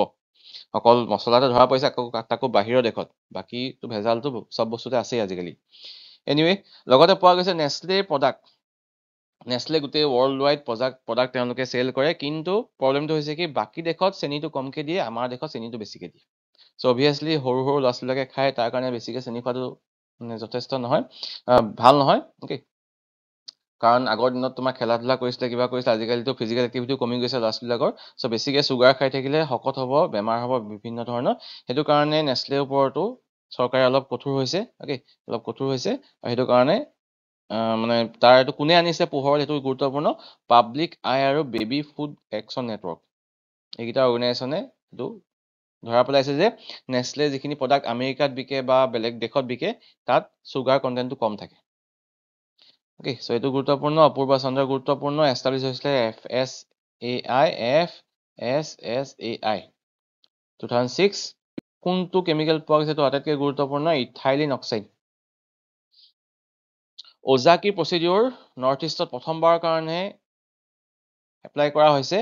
অকল মছলাতে ধৰা পৰিছে তাকো বাহিৰৰ দেশত বাকীটো ভেজালটো চব বস্তুতে আছেই আজিকালি এনিৱে লগতে পোৱা গৈছে নেছলে প্ৰডাক্ট নেছলে গোটেই ৱৰ্ল্ড ৱাইড প্ৰডাক্ট তেওঁলোকে চেল কৰে কিন্তু প্ৰব্লেমটো হৈছে কি বাকী দেশত চেনিটো কমকৈ দিয়ে আমাৰ দেশত চেনিটো বেছিকৈ দিয়ে চ' অভিয়াছলি সৰু সৰু ল'ৰা ছোৱালীবিলাকে খায় তাৰ কাৰণে বেছিকৈ চেনি খোৱাটো মানে যথেষ্ট নহয় ভাল নহয় অ'কে কাৰণ আগৰ দিনত তোমাৰ খেলা ধূলা কৰিছিলে কিবা কৰিছিলে আজিকালিতো ফিজিকেল এক্টিভিটিও কমি গৈছে ল'ৰা ছোৱালীবিলাকৰ চ' বেছিকৈ চুগাৰ খাই থাকিলে শকত হ'ব বেমাৰ হ'ব বিভিন্ন ধৰণৰ সেইটো কাৰণে নেছলেৰ ওপৰতো চৰকাৰে অলপ কঠোৰ হৈছে অ'কে অলপ কঠোৰ হৈছে আৰু সেইটো কাৰণে মানে তাৰ এইটো কোনে আনিছে পোহৰত সেইটো গুৰুত্বপূৰ্ণ পাব্লিক আই আৰু বেবী ফুড একশ্যন নেটৱৰ্ক এইকেইটা অৰ্গেনাইজেশ্যনে এইটো ধৰা পেলাইছে যে নেছলে যিখিনি প্ৰডাক্ট আমেৰিকাত বিকে বা বেলেগ দেশত বিকে তাত চুগাৰ কণ্টেণ্টটো কম থাকে অ'কে চ' এইটো গুৰুত্বপূৰ্ণ অপূৰ্ব চন্দ্ৰ গুৰুত্বপূৰ্ণ এষ্টাব্লিছ হৈছিলে FSAI 2006 কোনটো কেমিকেল পোৱা গৈছে এইটো আটাইতকৈ গুৰুত্বপূৰ্ণ ethylene oxide Ozaki procedure north ইষ্টত প্ৰথমবাৰৰ কাৰণে এপ্লাই কৰা হৈছে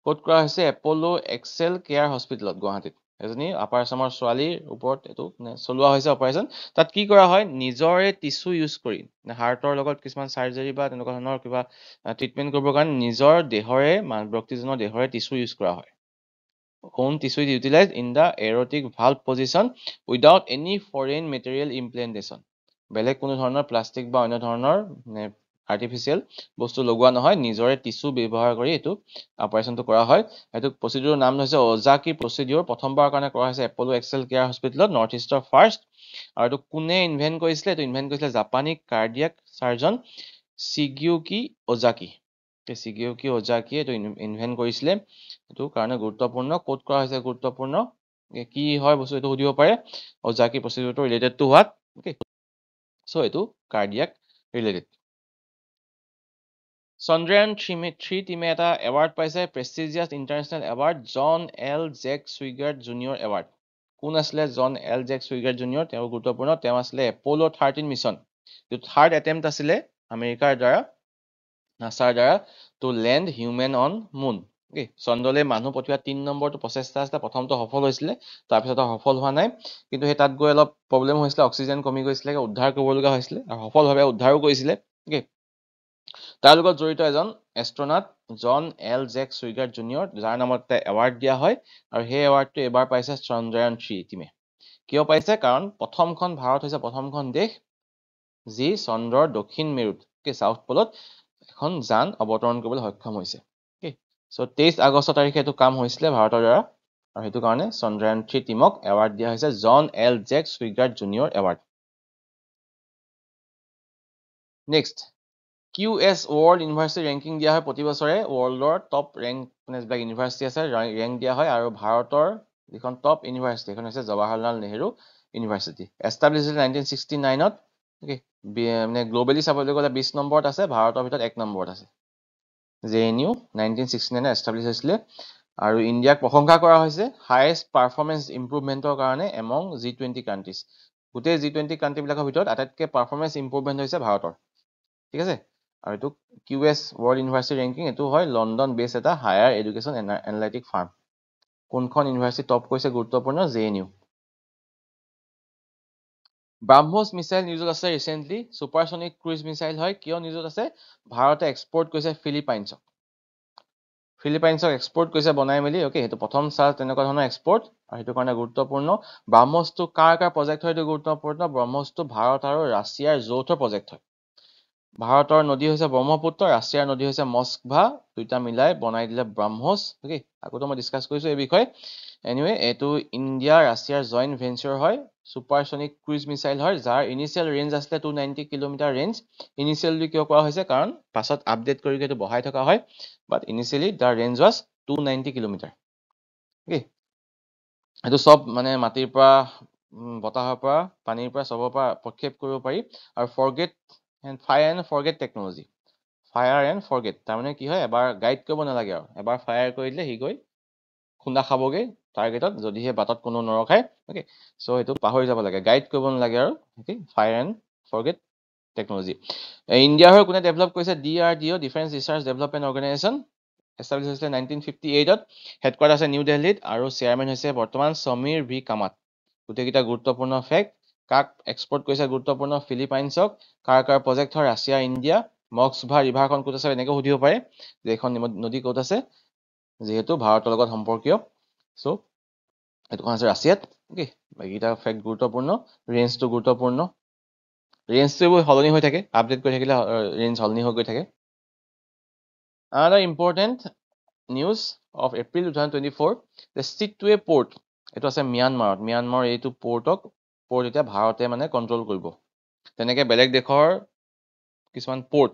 ক'ত কৰা হৈছে এপ'লো এক্সেল কেয়াৰ হস্পিটেলত গুৱাহাটীত এজনী আপাৰ আছামৰ ছোৱালীৰ ওপৰত এইটো চলোৱা হৈছে অপাৰেশ্যন তাত কি কৰা হয় নিজৰে টিচু ইউজ কৰি হাৰ্টৰ লগত কিছুমান চাৰ্জাৰী বা তেনেকুৱা ধৰণৰ কিবা ট্ৰিটমেণ্ট কৰিবৰ কাৰণে নিজৰ দেহৰে ব্যক্তিজনৰ দেহৰে টিচু ইউজ কৰা হয় own tissue is utilized in the aortic valve position without any foreign material implantation বেলেগ কোনো ধৰণৰ প্লাষ্টিক বা অন্য ধৰণৰ আৰ্টিফিচিয়েল বস্তু লগোৱা নহয় নিজৰে টিচু ব্যৱহাৰ কৰি এইটো অপাৰেশ্যনটো কৰা হয় এইটো প্ৰচিডিউৰৰ নাম হৈছে ওজাকি প্ৰচিডিউৰ প্ৰথমবাৰৰ কাৰণে কৰা হৈছে এপ'লো এক্সেল কেয়াৰ হস্পিটেলত নৰ্থ ইষ্টৰ ফাৰ্ষ্ট আৰু এইটো কোনে ইনভেন্ট কৰিছিলে এইটো ইনভেন্ট কৰিছিলে জাপানী কাৰ্ডিয়াক চাৰ্জন চিগিউকি ওজাকি এইটো ইনভেন্ট কৰিছিলে এইটো কাৰণে গুৰুত্বপূৰ্ণ ক'ত কৰা হৈছে গুৰুত্বপূৰ্ণ কি হয় বস্তু এইটো সুধিব পাৰে ওজাকি প্ৰচিডিউৰটো related to what okay so' এইটো কাৰ্ডিয়াক ৰিলেটেড চন্দ্ৰায়ন 3 টিমে এটা এৱাৰ্ড পাইছে prestigious international award John L Jack Swigert junior award কোন আছিলে John L Jack Swigert junior তেওঁ গুৰুত্বপূৰ্ণ তেওঁ আছিলে এপ'লো 13 মিছন যিটো থাৰ্ড এটেম্প্ট আছিলে আমেৰিকাৰ দ্বাৰা নাছাৰ দ্বাৰা to land human on moon okay চন্দ্ৰলৈ মানুহ পঠিওৱা 3 নম্বৰটো প্ৰচেষ্টা আছিলে প্ৰথমটো সফল হৈছিলে তাৰপিছত সফল হোৱা নাই কিন্তু সেই তাত গৈ অলপ প্ৰব্লেম হৈছিলে অক্সিজেন কমি গৈছিলে উদ্ধাৰ কৰিবলগা হৈছিলে আৰু সফলভাৱে উদ্ধাৰো কৰিছিলে অ'কে তাৰ লগত জড়িত এজন এষ্ট্ৰনাট জন এল জেক চুইগাৰ্ট জুনিয়ৰ যাৰ নামত এটা এৱাৰ্ড দিয়া হয় আৰু সেই এৱাৰ্ডটো এবাৰ পাইছে চন্দ্ৰায়ন 3 টিমে কিয় পাইছে কাৰণ প্ৰথমখন ভাৰত হৈছে প্ৰথমখন দেশ যি চন্দ্ৰৰ দক্ষিণ মেৰুত চাউথ পলত এখন যান অৱতৰণ কৰিবলৈ সক্ষম হৈছে চ' 23 আগষ্ট তাৰিখে এইটো কাম হৈছিলে ভাৰতৰ দ্বাৰা আৰু সেইটো কাৰণে চন্দ্ৰায়ন 3 টিমক এৱাৰ্ড দিয়া হৈছে John L Jack Swigert junior award next QS world university ranking দিয়া হয় প্ৰতি বছৰে ৱৰ্ল্ডৰ টপ ৰেংক মানে যিবিলাক ইউনিভাৰ্চিটি আছে ৰেংক দিয়া হয় আৰু ভাৰতৰ যিখন টপ ইউনিভাৰ্চিটি এখন হৈছে জৱাহৰলাল নেহৰু ইউনিভাৰ্চিটি এষ্টাব্লিছ হৈছিলে 1969ত অ'কে মানে গ্ল'বেলি চাবলৈ গ'লে 20 নম্বৰত আছে ভাৰতৰ ভিতৰত 1 নম্বৰত আছে JNU 1969 এষ্টাব্লিছ হৈছিলে আৰু ইণ্ডিয়াক প্ৰশংসা কৰা হৈছে হাইয়েষ্ট পাৰফৰ্মেঞ্চ ইম্প্ৰুভমেণ্টৰ কাৰণে এমং G20 কাণ্ট্ৰিজ গোটেই G20 কাণ্ট্ৰিবিলাকৰ ভিতৰত আটাইতকৈ পাৰফৰ্মেঞ্চ ইম্প্ৰুভমেণ্ট হৈছে ভাৰতৰ ঠিক আছে আৰু এইটো QS ৱৰ্ল্ড ইউনিভাৰ্চিটি ৰেংকিং এইটো হয় লণ্ডন বেছ এটা হায়াৰ এডুকেশ্যন এনালাইটিক ফাৰ্ম কোনখন ইউনিভাৰ্চিটি টপ কৰিছে গুৰুত্বপূৰ্ণ JNU ব্ৰাহ্মোছ মিছাইল নিউজত আছে ৰিচেণ্টলি ছুপাৰছনিক ক্ৰুইজ মিছাইল হয় কিয় নিউজত আছে ভাৰতে এক্সপৰ্ট কৰিছে ফিলিপাইনছক এক্সপৰ্ট কৰিছে বনাই মেলি অ'কে সেইটো প্ৰথম চাৰ্জ তেনেকুৱা ধৰণৰ এক্সপৰ্ট আৰু সেইটো কাৰণে গুৰুত্বপূৰ্ণ ব্ৰাহ্মোছটো কাৰ প্ৰজেক্ট হয় এইটো গুৰুত্বপূৰ্ণ ব্ৰহ্মোছটো ভাৰত আৰু ৰাছিয়াৰ যৌথ প্ৰজেক্ট হয় ভাৰতৰ নদী হৈছে ব্ৰহ্মপুত্ৰ ৰাছিয়াৰ নদী হৈছে মস্কভা দুইটা মিলাই বনাই দিলে ব্ৰাহ্মোছ অ'কে আগতে মই ডিছকাছ কৰিছো এই বিষয়ে এনিৱে এইটো ইণ্ডিয়া ৰাছিয়াৰ জইণ্ট ভেঞ্চাৰ হয় ছুপাৰছনিক ক্ৰুইজ মিছাইল হয় যাৰ ইনিচিয়েল ৰেঞ্জ আছিলে 290 কিলোমিটাৰ ৰেঞ্জ ইনিচিয়েলি কিয় কৰা হৈছে কাৰণ পাছত আপডেট কৰি এইটো বঢ়াই থকা হয় but initially the range was 290 kilometre okay এইটো সব মানে মাটিৰ পৰা বতাহৰ পৰা পানীৰ পৰা সবৰ পৰা প্ৰক্ষেপ কৰিব পাৰি আৰু forget fire and forget technology fire and forget তাৰমানে কি হয় এবাৰ গাইড কৰিব নালাগে আৰু এবাৰ ফায়াৰ কৰি দিলে সি গৈ খুন্দা খাবগে টাৰ্গেটত যদিহে বাটত কোনো নৰখায় ওকে সো এইটো পাহৰি যাব লাগে গাইড কৰিব নালাগে আৰু okay fire and forget technology ইণ্ডিয়াৰ হৈ কোনে ডেভেলপ কৰিছে DRDO defence research development organisation establish হৈছিলে 1958ত হেডকোৱাৰ্টাৰ আছে নিউ দিল্লীত আৰু চেয়াৰমেন হৈছে বৰ্তমান সমীৰ ভি কামাত গোটেইকেইটা গুৰুত্বপূৰ্ণ ফেক্ট কাক এক্সপৰ্ট কৰিছে গুৰুত্বপূৰ্ণ ফিলিপাইনছক কাৰ কাৰ প্ৰজেক্ট হয় ৰাছিয়া ইণ্ডিয়া মক্সভা ৰিভাৰখন ক'ত আছে এনেকৈ সুধিব পাৰে যে এইখন নদী ক'ত আছে যেহেতু ভাৰতৰ লগত সম্পৰ্কীয় সো এইটোখন আছে ৰাছিয়াত ওকে বাকিটা ফেক্ট গুৰুত্বপূৰ্ণ ৰেঞ্জটো গুৰুত্বপূৰ্ণ ৰেঞ্জটো সলনি হৈ থাকে আপডেট কৰি থাকিলে ৰেঞ্জ সলনি হৈ গৈ থাকে another important news of April 2024 the Sittwe port এইটো আছে মিয়ানমাৰ এইটো পৰ্ট এতিয়া ভাৰতে মানে কন্ট্ৰোল কৰিব তেনেকৈ বেলেগ দেশৰ কিছুমান পৰ্ট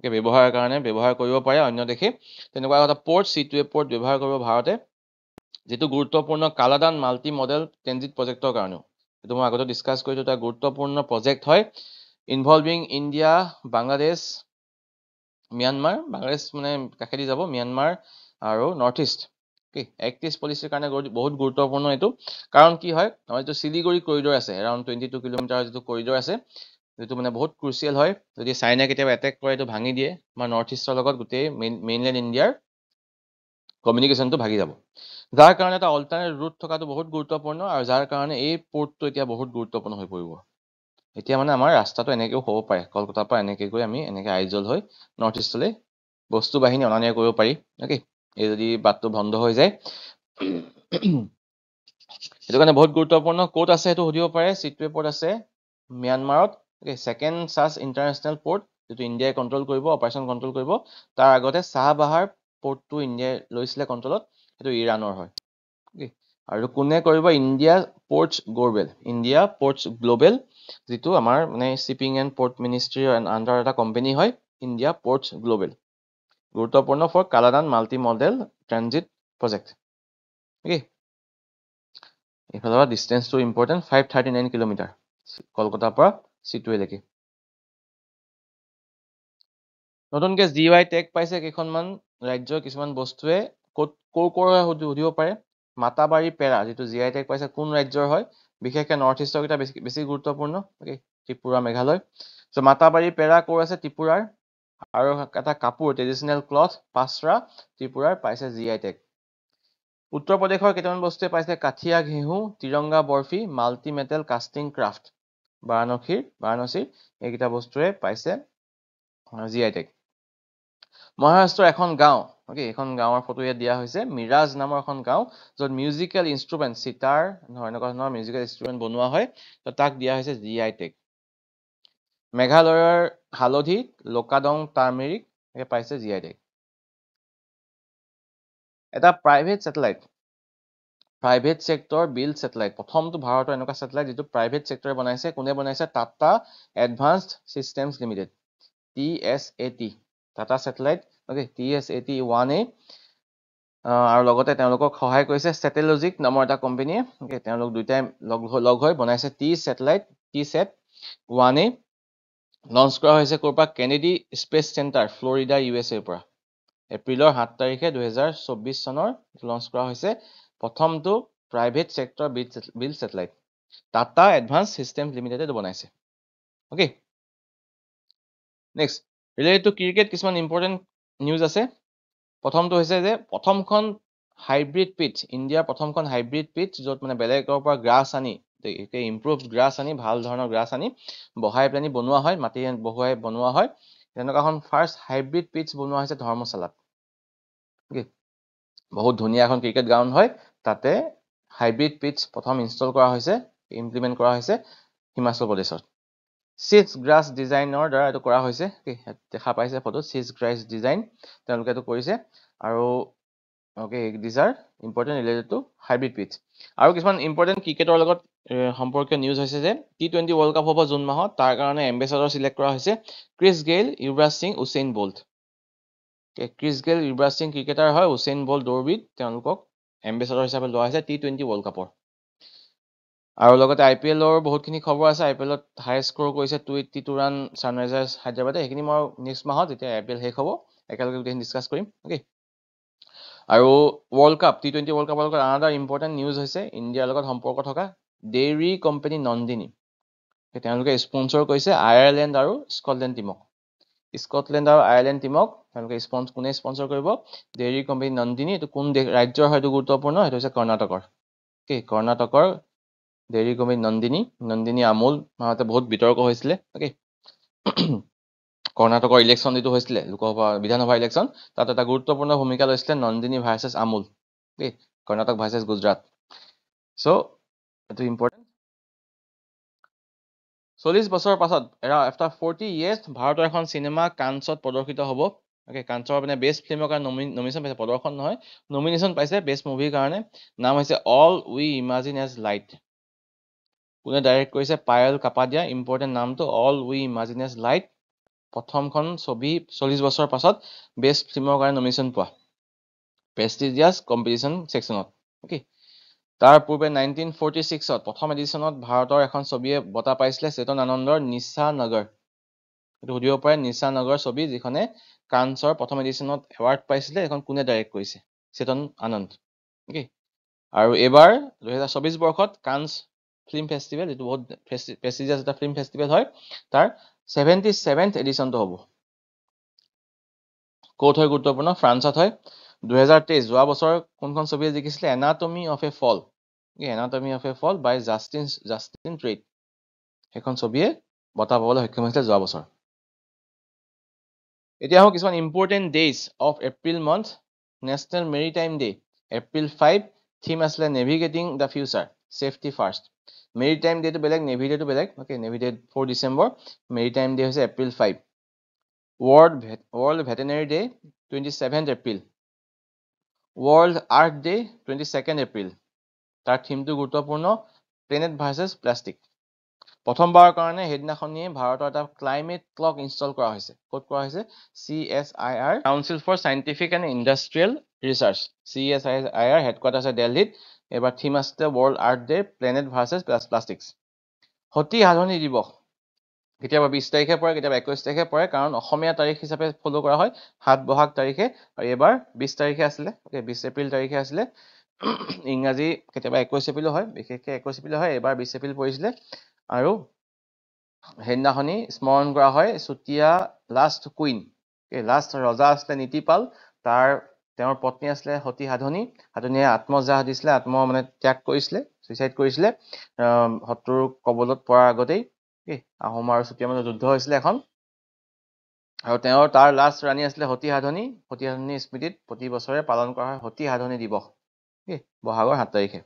ব্যৱহাৰৰ কাৰণে ব্যৱহাৰ কৰিব পাৰে অন্য দেশে তেনেকুৱা এটা পৰ্ট Sittwe port ব্যৱহাৰ কৰিব ভাৰতে যেটো গুৰুত্বপূৰ্ণ কালাদান মাল্টি মডেল ট্ৰানজিট প্ৰজেক্টৰ কাৰণে এটো মই আগতে ডিসকাস কৰিছো এটা গুৰুত্বপূৰ্ণ প্ৰজেক্ট হয় ইনভলভিং ইণ্ডিয়া বাংলাদেশ মিয়ানমাৰ বাংলাদেশ মানে কাকেদি যাব মিয়ানমাৰ আৰু north east okay act east পলিচিৰ কাৰণে বহুত গুৰুত্বপূৰ্ণ এটো কাৰণ কি হয় আমাৰ যেটো সিলিগুৰি কৰিডৰ আছে এৰাউণ্ড 22 কিলোমিটাৰ যেটো কৰিডৰ আছে যেটো মানে বহুত ক্ৰুচিয়েল হয় যদি চাইনা কেতিয়াবা এটেক কৰে এটো ভাঙি দিয়ে আমাৰ নৰ্থ ইষ্টৰ লগত গোটেই মেইনল্যান্ড ইণ্ডিয়াৰ কমিউনিকেশনটো ভাগি যাব যাৰ কাৰণে এটা অল্টাৰনেট ৰুট থকাটো বহুত গুৰুত্বপূৰ্ণ আৰু যাৰ কাৰণে এই পোৰ্টটো এতিয়া বহুত গুৰুত্বপূৰ্ণ হৈ পৰিব এতিয়া মানে আমাৰ ৰাস্তাটো এনেকেও হ'ব পাৰে কলকাতাৰ পৰা এনেকৈ গৈ আমি এনেকৈ আইজল হৈ নৰ্থ ইষ্টলৈ বস্তু বাহিনী অনা নিয়া কৰিব পাৰি ওকে এই যদি বাটটো বন্ধ হৈ যায় এটো কাৰণে বহুত গুৰুত্বপূৰ্ণ ক'ত আছে এটো সুধিব পাৰে Sittwe port আছে মিয়ানমাৰত ওকে সেকেন্ড সাচ ইন্টাৰনেশনাল পোৰ্ট যেটো ইণ্ডিয়াই কন্ট্ৰোল কৰিব অপাৰেশন কন্ট্ৰোল কৰিব তাৰ আগতে সাহাবাহাৰ পোৰ্টটো ইণ্ডিয়াই লৈছিলে কন্ট্ৰোলত এটো ইৰানৰ হয় ওকে আৰু কোনে কৰিব ইণ্ডিয়া পোৰ্টছ গ্লোবেল যেটো আমাৰ মানে shipping and port ministry under এটা কোম্পানী হয় ইণ্ডিয়া পোৰ্টছ গ্লোবেল গুৰুত্বপূৰ্ণ for Kaladan multi modal transit project okay ইফালৰ ডিসটেন্সটো ইম্পৰ্টেন্ট 539 কিলোমিটাৰ কলকাতাৰ পৰা Sittwe লৈকে নতুনকে GY টেগ পাইছে কেইখনমান ৰাজ্যৰ কিছুমান বস্তুৱে কৰ সুধিব পাৰে মাতাবাৰী পেৰা যেটো GI টেগ পাইছে কোন ৰাজ্যৰ হয় বিশেষকৈ নৰ্থ ইষ্টৰ এটা বেছি গুৰুত্বপূৰ্ণ ওকে ত্ৰিপুৰা মেঘালয় সো মাতাবাৰী পেৰা কৰ আছে ত্ৰিপুৰাৰ আৰু এটা কাপোৰ ট্ৰেডিশনেল ক্লথ পাছৰা ত্ৰিপুৰাৰ পাইছে GI টেগ উত্তৰ প্ৰদেশৰ কেইটামান বস্তুৱে পাইছে Kathiya Gehu Tiranga Barfi multi metal casting craft বাৰাণসীৰ এইকেইটা বস্তুৱে পাইছে GI টেগ মহাৰাষ্ট্ৰৰ এখন গাঁও ওকে এখন গাঁৱৰ ফটো ইয়াত দিয়া হৈছে মিৰাজ নামৰ এখন গাঁও য'ত মিউজিক্যাল ইনস্ট্ৰুমেন্ট সিতাৰ এনেকুৱা ধৰণৰ মিউজিক্যাল ইনস্ট্ৰুমেন্ট বনোৱা হয় তো তাক দিয়া হৈছে GI টেগ মেঘালয়ৰ হালধি লোকাডং টাৰ্মেৰিক পাইছে GI টেগ এটা প্ৰাইভেট সেক্টৰ বিল্ড স্যাটেলাইট প্ৰথমটো ভাৰতৰ এনেকুৱা স্যাটেলাইট যেটো প্ৰাইভেট সেক্টৰে বনাইছে কোনে বনাইছে Tata advanced systems limited TSAT Tata satellite okay TSAT-1A আৰু লগতে তেওঁলোকক সহায় কৰিছে স্যাটেলজিক নামৰ এটা কোম্পানীয়ে ওকে তেওঁলোক দুইটাই লগ হৈ বনাইছে TSAT-1A লঞ্চ কৰা হৈছে কৰপা Kennedy space centre Florida USA পৰা এপ্ৰিলৰ 7 তাৰিখে 2024 চনৰ লঞ্চ কৰা হৈছে প্ৰথমটো private sector build satellite Tata advance systems লিমিটেডে বনাইছে okay next related to cricket কিছুমান ইম্পৰ্টেন্ট নিউজ আছে প্ৰথমটো হৈছে যে প্ৰথমখন হাইব্ৰিড পিচ ইণ্ডিয়াৰ প্ৰথমখন হাইব্ৰিড পিচ য'ত মানে বেলেগৰ পৰা গ্ৰাছ আনি ইম্প্ৰুভড গ্ৰাছ আনি ভাল ধৰণৰ গ্ৰাছ আনি বহাই পেলানি বনোৱা হয় মাটি বহুৱাই বনোৱা হয় তেনেকুৱাখন ফাৰ্ষ্ট হাইব্ৰিড পিচ বনোৱা হৈছে ধৰ্মশালাত ওকে বহুত ধুনীয়া এখন ক্ৰিকেট গ্ৰাউণ্ড হয় তাতে হাইব্ৰিড পিচ প্ৰথম ইনষ্টল কৰা হৈছে ইমপ্লিমেন্ট কৰা হৈছে হিমাচল প্ৰদেশত সিক্স গ্ৰাছ ডিজাইনৰ দ্বাৰা এটো কৰা হৈছে দেখা পাইছে ফটো সিক্স গ্ৰাছ ডিজাইন তেওঁলোকে এটো কৰিছে আৰু okay this are important related to hybrid pitch আৰু কিছুমান ইম্পৰ্টেন্ট ক্ৰিকেটৰ লগত সম্পৰ্কীয় নিউজ হৈছে যে T20 ওয়াৰ্ল্ড কাপ হ'ব জুন মাহত তাৰ কাৰণে এম্বেছাডৰ সিলেক্ট কৰা হৈছে Chris Gayle Yuvraj Singh Usain Bolt Chris Gayle Yuvraj Singh cricketer হয় উছেইন বোল্ট দৌৰবিদ তেওঁলোকক এম্বেছাডৰ হিচাপে লোৱা হৈছে T20 ওয়াৰ্ল্ড কাপৰ আৰু লগতে IPL-ৰ বহুতখিনি খবৰ আছে। IPL-ত হাই স্ক'ৰ কৰিছে 282 ৰান ছানৰাইজাৰ্ছ হায়দৰাবাদে। সেইখিনি মই নেক্সট মাহত যেতিয়া IPL শেষ হ'ব একেলগে গোটেইখিনি ডিছকাছ কৰিম। অ'কে, আৰু ৱৰ্ল্ড কাপ T20 ৱৰ্ল্ড কাপৰ লগত আনাদাৰ ইম্পৰ্টেণ্ট নিউজ হৈছে ইণ্ডিয়াৰ লগত সম্পৰ্ক থকা ডেইৰী কোম্পানী নন্দিনী, তেওঁলোকে স্পন্সৰ কৰিছে আয়াৰলেণ্ড আৰু স্কটলেণ্ড টিমক। স্কটলেণ্ড আৰু আয়াৰলেণ্ড টিমক তেওঁলোকে কোনে স্পন্সৰ কৰিব? Dairy company Nandini. এইটো কোন ৰাজ্যৰ হয়? এইটো গুৰুত্বপূৰ্ণ। সেইটো হৈছে কৰ্ণাটকৰ। অ'কে, কৰ্ণাটকৰ ডেইৰী কোম্পানী নন্দিনী আমুল মাজতে বহুত বিতৰ্ক হৈছিলে। অ'কে, কৰ্ণাটকৰ ইলেকশ্যন যিটো হৈছিলে লোকসভা বিধানসভা ইলেকশ্যন, তাত এটা গুৰুত্বপূৰ্ণ ভূমিকা লৈছিলে Nandini versus Amul. Okay, Karnataka versus Gujarat. So' এইটো ইম্পৰ্টেণ্ট। 40 বছৰৰ পাছত আফটাৰ 40 years ভাৰতৰ এখন চিনেমা কান্সত প্ৰদৰ্শিত হ'ব। অ'কে, কান্সৰ মানে বেষ্ট ফিল্মৰ কাৰণে নমিনেশ্যন পাইছে, প্ৰদৰ্শন নহয়, নমিনেশ্যন পাইছে বেষ্ট মুভিৰ কাৰণে। নাম হৈছে অল উই ইমাজিন এজ লাইট। কোনে ডাইৰেক্ট কৰিছে? পায়েল কাপাডিয়া। ইম্পৰ্টেণ্ট নামটো অল উই ইমাজিন এজ লাইট। প্ৰথমখন ছবি 40 বছৰৰ পাছত বেষ্ট ফিল্মৰ কাৰণে নমিনেশ্যন পোৱা, প্ৰেষ্টিজিয়াছ কম্পিটিশ্যন ছেকশ্যনত। অ'কে, তাৰ পূৰ্বে 1946ত প্ৰথম এডিশ্যনত ভাৰতৰ এখন ছবিয়ে বঁটা পাইছিলে চেতন আনন্দৰ নিশা নগৰ। এইটো সুধিব পাৰে, নিশা নগৰ ছবি যিখনে কান্সৰ প্ৰথম এডিশ্যনত এৱাৰ্ড পাইছিলে, এখন কোনে ডাইৰেক্ট কৰিছে? চেতন আনন্দ। অ'কে, আৰু এইবাৰ 2024 বৰ্ষত কান্স ফিল্ম ফেষ্টিভেল, যিটো বহুত প্ৰেষ্টিজিয়াছ এটা ফিল্ম ফেষ্টিভেল হয়, তাৰ 77th এডিশ্যনটো হ'ব। ক'ত হয়? গুৰুত্বপূৰ্ণ, ফ্ৰান্সত হয়। 2023 যোৱা বছৰ কোনখন ছবিয়ে জিকিছিলে? এনাটমি অফ এ ফল। এনাটমি অফ এ ফল বাই জাষ্টিন ট্ৰেইট। সেইখন ছবিয়ে বঁটা পাবলৈ সক্ষম হৈছিলে যোৱা বছৰ। এতিয়া আহক কিছুমান important days of April month. National maritime day April 5, theme আছিলে navigating the future, safety first. Maritime ডেটো বেলেগ, নেভি ডেটো বেলেগ। Okay, navy day 4 December, maritime day হৈছে April 5। World veterinary day 27 April. World earth day 22 April. তাৰ থিমটো গুৰুত্বপূৰ্ণ, planet versus plastic. প্ৰথমবাৰৰ কাৰণে সেইদিনাখনিয়ে ভাৰতৰ এটা ক্লাইমেট ক্লক ইনষ্টল কৰা হৈছে। ক'ত কৰা হৈছে? CSIR, council for scientific and industrial research. CSIR headquarters আছে দিল্লীত। এইবাৰ থিম আছিলে world earth day, planet versus plastics. সতী সাধনী দিৱস কেতিয়াবা 20 তাৰিখে পৰে, কেতিয়াবা 21 তাৰিখে পৰে, কাৰণ অসমীয়া তাৰিখ হিচাপে ফ'ল' কৰা হয় 7 বহাগ তাৰিখে, আৰু এইবাৰ 20 তাৰিখে আছিলে। অ'কে, 20 এপ্ৰিল তাৰিখে আছিলে। ইংৰাজী কেতিয়াবা 21 এপ্ৰিলো হয়, বিশেষকৈ 21 এপ্ৰিল হয়, এইবাৰ 20 এপ্ৰিল পৰিছিলে। আৰু সেইদিনাখনি স্মৰণ কৰা হয় চুতীয়া লাষ্ট কুইন, লাষ্ট ৰজা আছিলে নীতিপাল, তেওঁৰ পত্নী আছিলে সতী সাধনী। সাধনীয়ে আত্মজাহ দিছিলে, ত্যাগ কৰিছিলে, ছুইচাইড কৰিছিলে শত্ৰুৰ কবলত পৰাৰ আগতেই। আহোম আৰু চুতীয়া মাজত যুদ্ধ হৈছিলে এখন, আৰু তাৰ লাষ্ট ৰাণী আছিলে সতী সাধনী। সতী সাধনী স্মৃতিত প্ৰতি বছৰে পালন কৰা হয় সতী সাধনী দিৱস, বহাগৰ 7 তাৰিখে।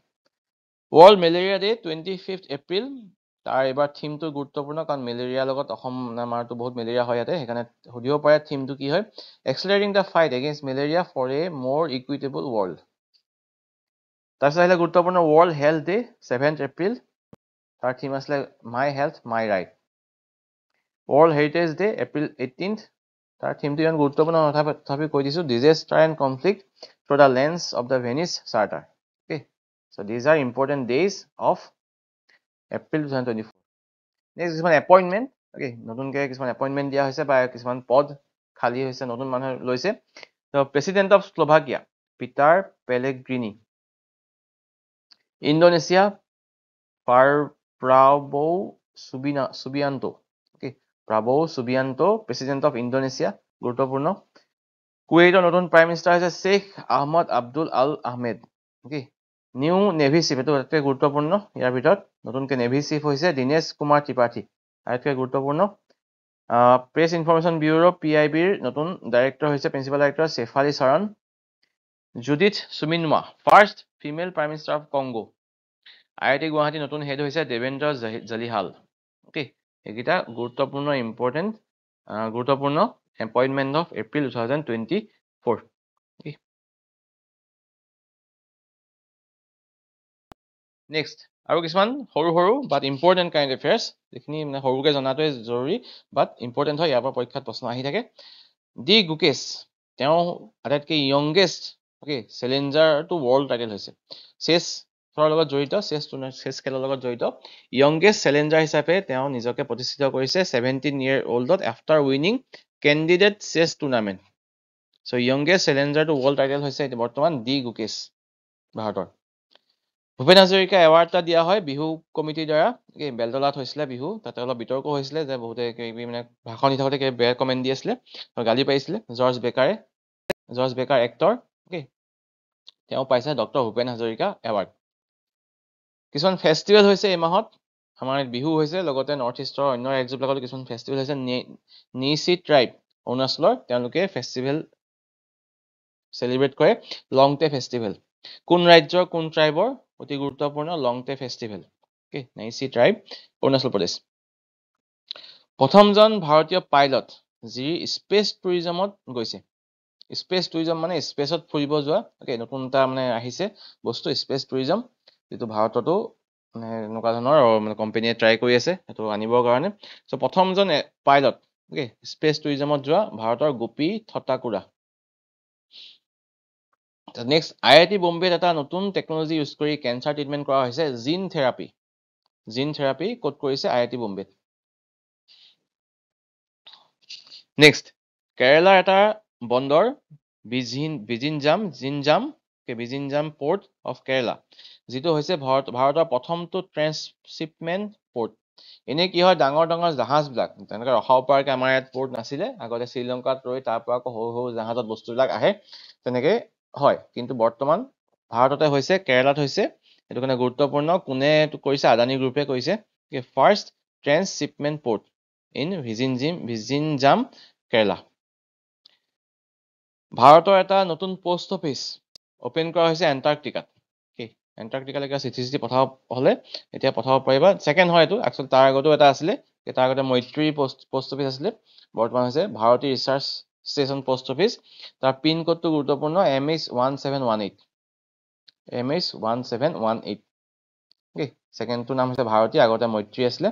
World malaria day 25 April. তাৰ এইবাৰ থিমটো গুৰুত্বপূৰ্ণ, কাৰণ মেলেৰিয়াৰ লগত আমাৰতো বহুত মেলেৰিয়া হয় ইয়াতে, সেইকাৰণে সুধিব পাৰে থিমটো কি হয়? Accelerating the fight against malaria for a more equitable world. তাৰপিছত আহিলে গুৰুত্বপূৰ্ণ ৱৰ্ল্ড হেল্থ ডে 7 এপ্ৰিল। তাৰ থিম আছিলে my health my right. World heritage day April 18। তাৰ থিমটো ইমান গুৰুত্বপূৰ্ণ তথাপি কৈ দিছোঁ, disaster and conflict through the lens of the Venice charter. Okay, so' these are important days of April 2024। Next কিছুমান এপইণ্টমেণ্ট। অ'কে, নতুনকৈ কিছুমান এপইণ্টমেণ্ট দিয়া হৈছে বা কিছুমান পদ খালী হৈছে, নতুন মানুহে লৈছে। To' president of Slovakia Peter Pellegrini. Indonesia Prabowo Subianto. Okay, Prabowo Subianto president of Indonesia, গুৰুত্বপূৰ্ণ। কুৱেইটৰ নতুন প্ৰাইম মিনিষ্টাৰ হৈছে Sheikh Ahmad Abdul Al Ahmed. Okay, new navy chief, এইটো আটাইতকৈ গুৰুত্বপূৰ্ণ। ইয়াৰ ভিতৰত নতুনকৈ নেভি চিফ হৈছে দীনেশ কুমাৰ ত্ৰিপাঠী, আটাইতকৈ গুৰুত্বপূৰ্ণ। প্ৰেছ ইনফৰমেশ্যন ব্যুৰ' PIBৰ নতুন ডাইৰেক্টৰ হৈছে principal director Shefali Sharan. Judith Suminwa, first female prime minister of Congo. IIT Guwahati নতুন হেড হৈছে দেৱেন্দ্ৰ জালিহাল। অ'কে, এইকেইটা গুৰুত্বপূৰ্ণ এপইণ্টমেণ্ট অফ এপ্ৰিল 2024। নেক্সট আৰু কিছুমান সৰু সৰু বাট ইম্পৰ্টেণ্ট কাৰেণ্ট এফেয়াৰ্ছ, যিখিনি সৰুকৈ জনাটোৱে জৰুৰী বাট ইম্পৰ্টেণ্ট হয়, ইয়াৰ পৰা পৰীক্ষাত প্ৰশ্ন আহি থাকে। ডি গুকেশ, তেওঁ আটাইতকৈ য়ংগেষ্ট চেলেঞ্জাৰ টু ৱৰ্ল্ড টাইটেল হৈছে চেছ লগত জড়িত, চেছ খেলৰ লগত জড়িত য়ংগেষ্ট চেলেঞ্জাৰ হিচাপে তেওঁ নিজকে প্ৰতিষ্ঠিত কৰিছে 17 year oldত আফটাৰ উইনিং কেণ্ডিডেট চেছ টুৰ্ণামেণ্ট। সো য়ংগেষ্ট চেলেঞ্জাৰটো ৱৰ্ল্ড টাইটেল হৈছে বৰ্তমান ডি গুকেশ ভাৰতৰ। ভূপেন হাজৰিকা এৱাৰ্ড এটা দিয়া হয় বিহু কমিটিৰ দ্বাৰা। বেলতলাত হৈছিলে বিহু, তাতে অলপ বিতৰ্ক হৈছিলে যে বহুতে মানে ভাষণ দি থাকোঁতে বেয়া কমেণ্ট দি আছিলে, গালি পাৰিছিলে। জৰ্জ বেকাৰ এক্টৰ, তেওঁ পাইছে ডক্টৰ ভূপেন হাজৰিকা এৱাৰ্ড। কিছুমান ফেষ্টিভেল হৈছে এই মাহত, আমাৰ বিহু হৈছে, লগতে নৰ্থ ইষ্টৰ অন্য ৰাজ্যবিলাকত কিছুমান ফেষ্টিভেল হৈছে। নিচি ট্ৰাইব অৰুণাচলৰ, তেওঁলোকে ফেষ্টিভেল চেলিব্ৰেট কৰে লংটে ফেষ্টিভেল। কোন ৰাজ্যৰ কোন ট্ৰাইবৰ অতি গুৰুত্বপূৰ্ণ লংটে ফেষ্টিভেল। নিচি ট্ৰাইব অৰুণাচল প্ৰদেশ। প্ৰথমজন ভাৰতীয় পাইলট যি স্পেচ টুৰিজমত গৈছে। স্পেচ টুৰিজম মানে স্পেচত ফুৰিব যোৱা। নতুন এটা মানে আহিছে বস্তু স্পেচ টুৰিজম, যিটো ভাৰততো মানে এনেকুৱা ধৰণৰ মানে কোম্পানীয়ে ট্ৰাই কৰি আছে সেইটো আনিবৰ কাৰণে। চ' প্ৰথমজন পাইলট স্পেচ টুৰিজমত যোৱা ভাৰতৰ গোপী থতাকুৰা। নেক্সট, IIT বম্বেত এটা নতুন টেকনলজি ইউজ কৰি কেঞ্চাৰ ট্ৰিটমেণ্ট কৰা হৈছে জিন থেৰাপি। জিন থেৰাপি ক'ত কৰিছে? IIT বম্বেত। নেক্সট, কেৰেলাৰ এটা বন্দৰ বিজিনজাম পোৰ্ট অফ কেৰেলা, যিটো হৈছে ভাৰতৰ প্ৰথমটো ট্ৰেন্সশ্বিপমেণ্ট পোৰ্ট। এনেই কি হয়, ডাঙৰ ডাঙৰ জাহাজবিলাক তেনেকৈ ৰখাব পৰাকৈ আমাৰ ইয়াত পোৰ্ট নাছিলে। আগতে শ্ৰীলংকাত ৰৈ তাৰ পৰা আকৌ সৰু সৰু জাহাজত বস্তুবিলাক আহে, তেনেকৈ হয়। কিন্তু বৰ্তমান ভাৰততে হৈছে, কেৰেলাত হৈছে। সেইটো কাৰণে গুৰুত্বপূৰ্ণ। কোনে কৰিছে? আদানী গ্ৰুপে কৰিছে। First transshipment port in Vizhinjam Kerala. ভাৰতৰ এটা নতুন পোষ্ট অফিচ অপেন কৰা হৈছে এণ্টাৰ্কটিকাত। এণ্টাৰ্কটিকালৈকে চিঠি পঠাব হ'লে এতিয়া পঠাব পাৰিবা। ছেকেণ্ড হয় এইটো, একচুৱেলি তাৰ আগতো এটা আছিলে, তাৰ আগতে মৈত্ৰী পোষ্ট অফিচ আছিলে, বৰ্তমান হৈছে Bharati research station post office. তাৰ পিন কোডটো গুৰুত্বপূৰ্ণ MH1718। MH1718। ছেকেণ্ডটোৰ নাম হৈছে ভাৰতী, আগতে মৈত্ৰী আছিলে।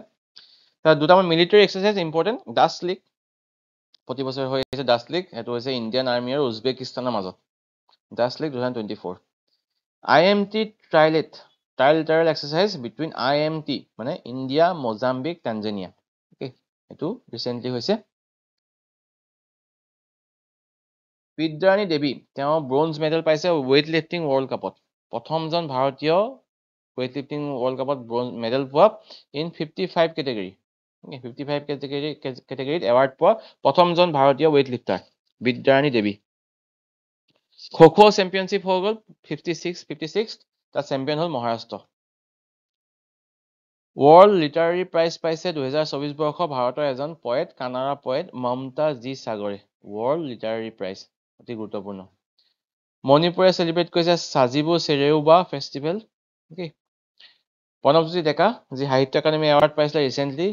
তাৰ দুটামান military exercise important. Dust league প্ৰতি বছৰ হৈ আছে। ডাষ্ট লীগ সেইটো হৈছে ইণ্ডিয়ান আৰ্মি আৰু উজবেকিস্তানৰ মাজত। Dustlik 2024। IMT trilateral exercise between IMT মানে ইণ্ডিয়া, মোজাম্বিক, টানজানিয়া। এইটো ৰিচেণ্টলি হৈছে। বিদ্যাৰাণী দেৱী, তেওঁ ব্ৰঞ্জ মেডেল পাইছে ৱেইট লিফটিং ৱৰ্ল্ড কাপত। প্ৰথমজন ভাৰতীয় ৱেইট লিফটিং ৱৰ্ল্ড কাপত ব্ৰঞ্জ মেডেল পোৱা ইন 55 কেটেগৰী। 55 কেটেগৰীত এৱাৰ্ড পোৱা প্ৰথমজন ভাৰতীয় weight lifter Bidyarani Devi. Kho championship হৈ গ'ল 56। তাত চেম্পিয়ন হ'ল মহাৰাষ্ট্ৰ। ৱৰ্ল্ড লিটাৰেৰী প্ৰাইজ পাইছে 2024 বৰ্ষ ভাৰতৰ এজন পয়েট, কানাড়া পয়েট মমতা জি সাগৰে। ৱৰ্ল্ড লিটাৰেৰী প্ৰাইজ অতি গুৰুত্বপূৰ্ণ। মণিপুৰে চেলিব্ৰেট কৰিছে সাজিবু চেৰেউবা ফেষ্টিভেল। প্ৰণৱজ্যোতি ডেকা, যি সাহিত্য একাডেমী এৱাৰ্ড পাইছিলে ৰিচেণ্টলি,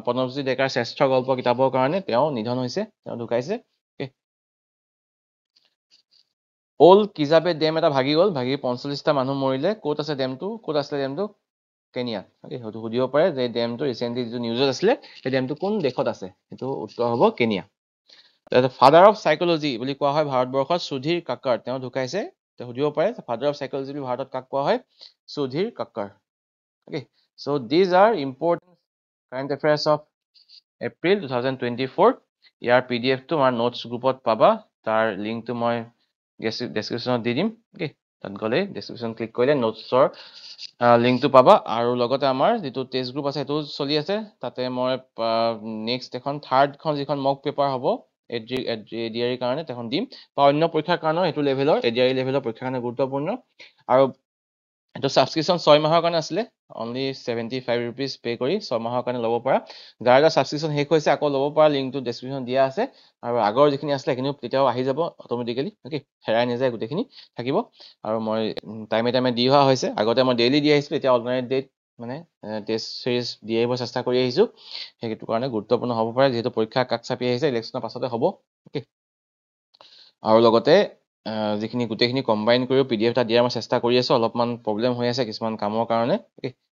প্ৰণৱজ্যোতি ডেকাৰ শ্ৰেষ্ঠ গল্প কিতাপৰ কাৰণে তেওঁ নিধন হৈছে, তেওঁ ঢুকাইছে। অল্ড কিজাবে ডেম এটা ভাগি গ'ল, ভাগি 45টা মানুহ মৰিলে। ক'ত আছে ডেমটো? ক'ত আছিলে ডেমটো? কেনিয়াত। হয়তো সুধিব পাৰে যে ডেমটো ৰিচেণ্টলি যিটো নিউজত আছিলে, সেই ডেমটো কোন দেশত আছে? সেইটো উত্তৰ হ'ব কেনিয়া। ফাদাৰ অফ চাইকলজি বুলি কোৱা হয় ভাৰতবৰ্ষত সুধীৰ কাক্কাৰ, তেওঁ ঢুকাইছে। তেওঁ সুধিব পাৰে ফাদাৰ অফ চাইকলজি বুলি ভাৰতত কাক কোৱা হয়? Sudhir Kakkar. So these are important current affairs of April 2024. Year PDF টো আমাৰ নোটছ গ্ৰুপত পাবা, তাৰ লিংকটো মই ডেছক্ৰিপশ্যনত দি দিম। তাত গ'লে ডেছক্ৰিপশ্যন ক্লিক কৰিলে নোটছৰ লিংকটো পাবা। আৰু লগতে আমাৰ যিটো টেষ্ট গ্ৰুপ আছে সেইটো চলি আছে, তাতে মই নেক্সট থাৰ্ডখন যিখন মক পেপাৰ হ'ব ADR কাৰণে তেখন দিম, বা অন্য পৰীক্ষাৰ কাৰণেও সেইটো লেভেলৰ ADR লেভেলৰ পৰীক্ষাৰ কাৰণে গুৰুত্বপূৰ্ণ। আৰু এইটো ছাবস্ক্ৰিপশ্যন 6 মাহৰ কাৰণে আছিলে, অনলি 75 rupees পে' কৰি 6 মাহৰ কাৰণে ল'ব পাৰা। যাৰ ছাবস্ক্ৰিপশ্যন শেষ হৈছে আকৌ ল'ব পৰা, লিংকটো ডেছক্ৰিপশ্যন দিয়া আছে। আৰু আগৰ যিখিনি আছিলে সেইখিনিও তেতিয়াও আহি যাব অট'মেটিকেলি। হেৰাই নাযায়, গোটেইখিনি থাকিব। আৰু মই টাইমে দি অহা হৈছে, আগতে মই ডেইলি দি আহিছিলোঁ, এতিয়া অল্টাৰনেট ডেট মানে টেষ্ট চিৰিজ দি আহিব চেষ্টা কৰি আহিছোঁ। সেইটো কাৰণে গুৰুত্বপূৰ্ণ হ'ব পাৰে, যিহেতু পৰীক্ষা কাষ চাপি আহিছে, ইলেকশ্যনৰ পাছতে হ'ব। আৰু লগতে যিখিনি গোটেইখিনি কম্বাইন কৰি PDF এটা দিয়াৰ মই চেষ্টা কৰি আছোঁ। অলপমান প্ৰব্লেম হৈ আছে কিছুমান কামৰ কাৰণে,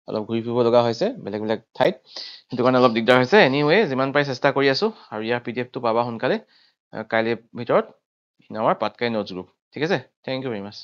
অলপ ঘূৰি ফুৰিব লগা হৈছে বেলেগ বেলেগ ঠাইত, সেইটো কাৰণে অলপ দিগদাৰ হৈছে। এনিৱে যিমান পাৰি চেষ্টা কৰি আছোঁ। আৰু ইয়াৰ PDF টো পাবা সোনকালে কাইলৈ ভিতৰত in our Patkai notes group. ঠিক আছে, থেংক ইউ ভেৰি মাছ।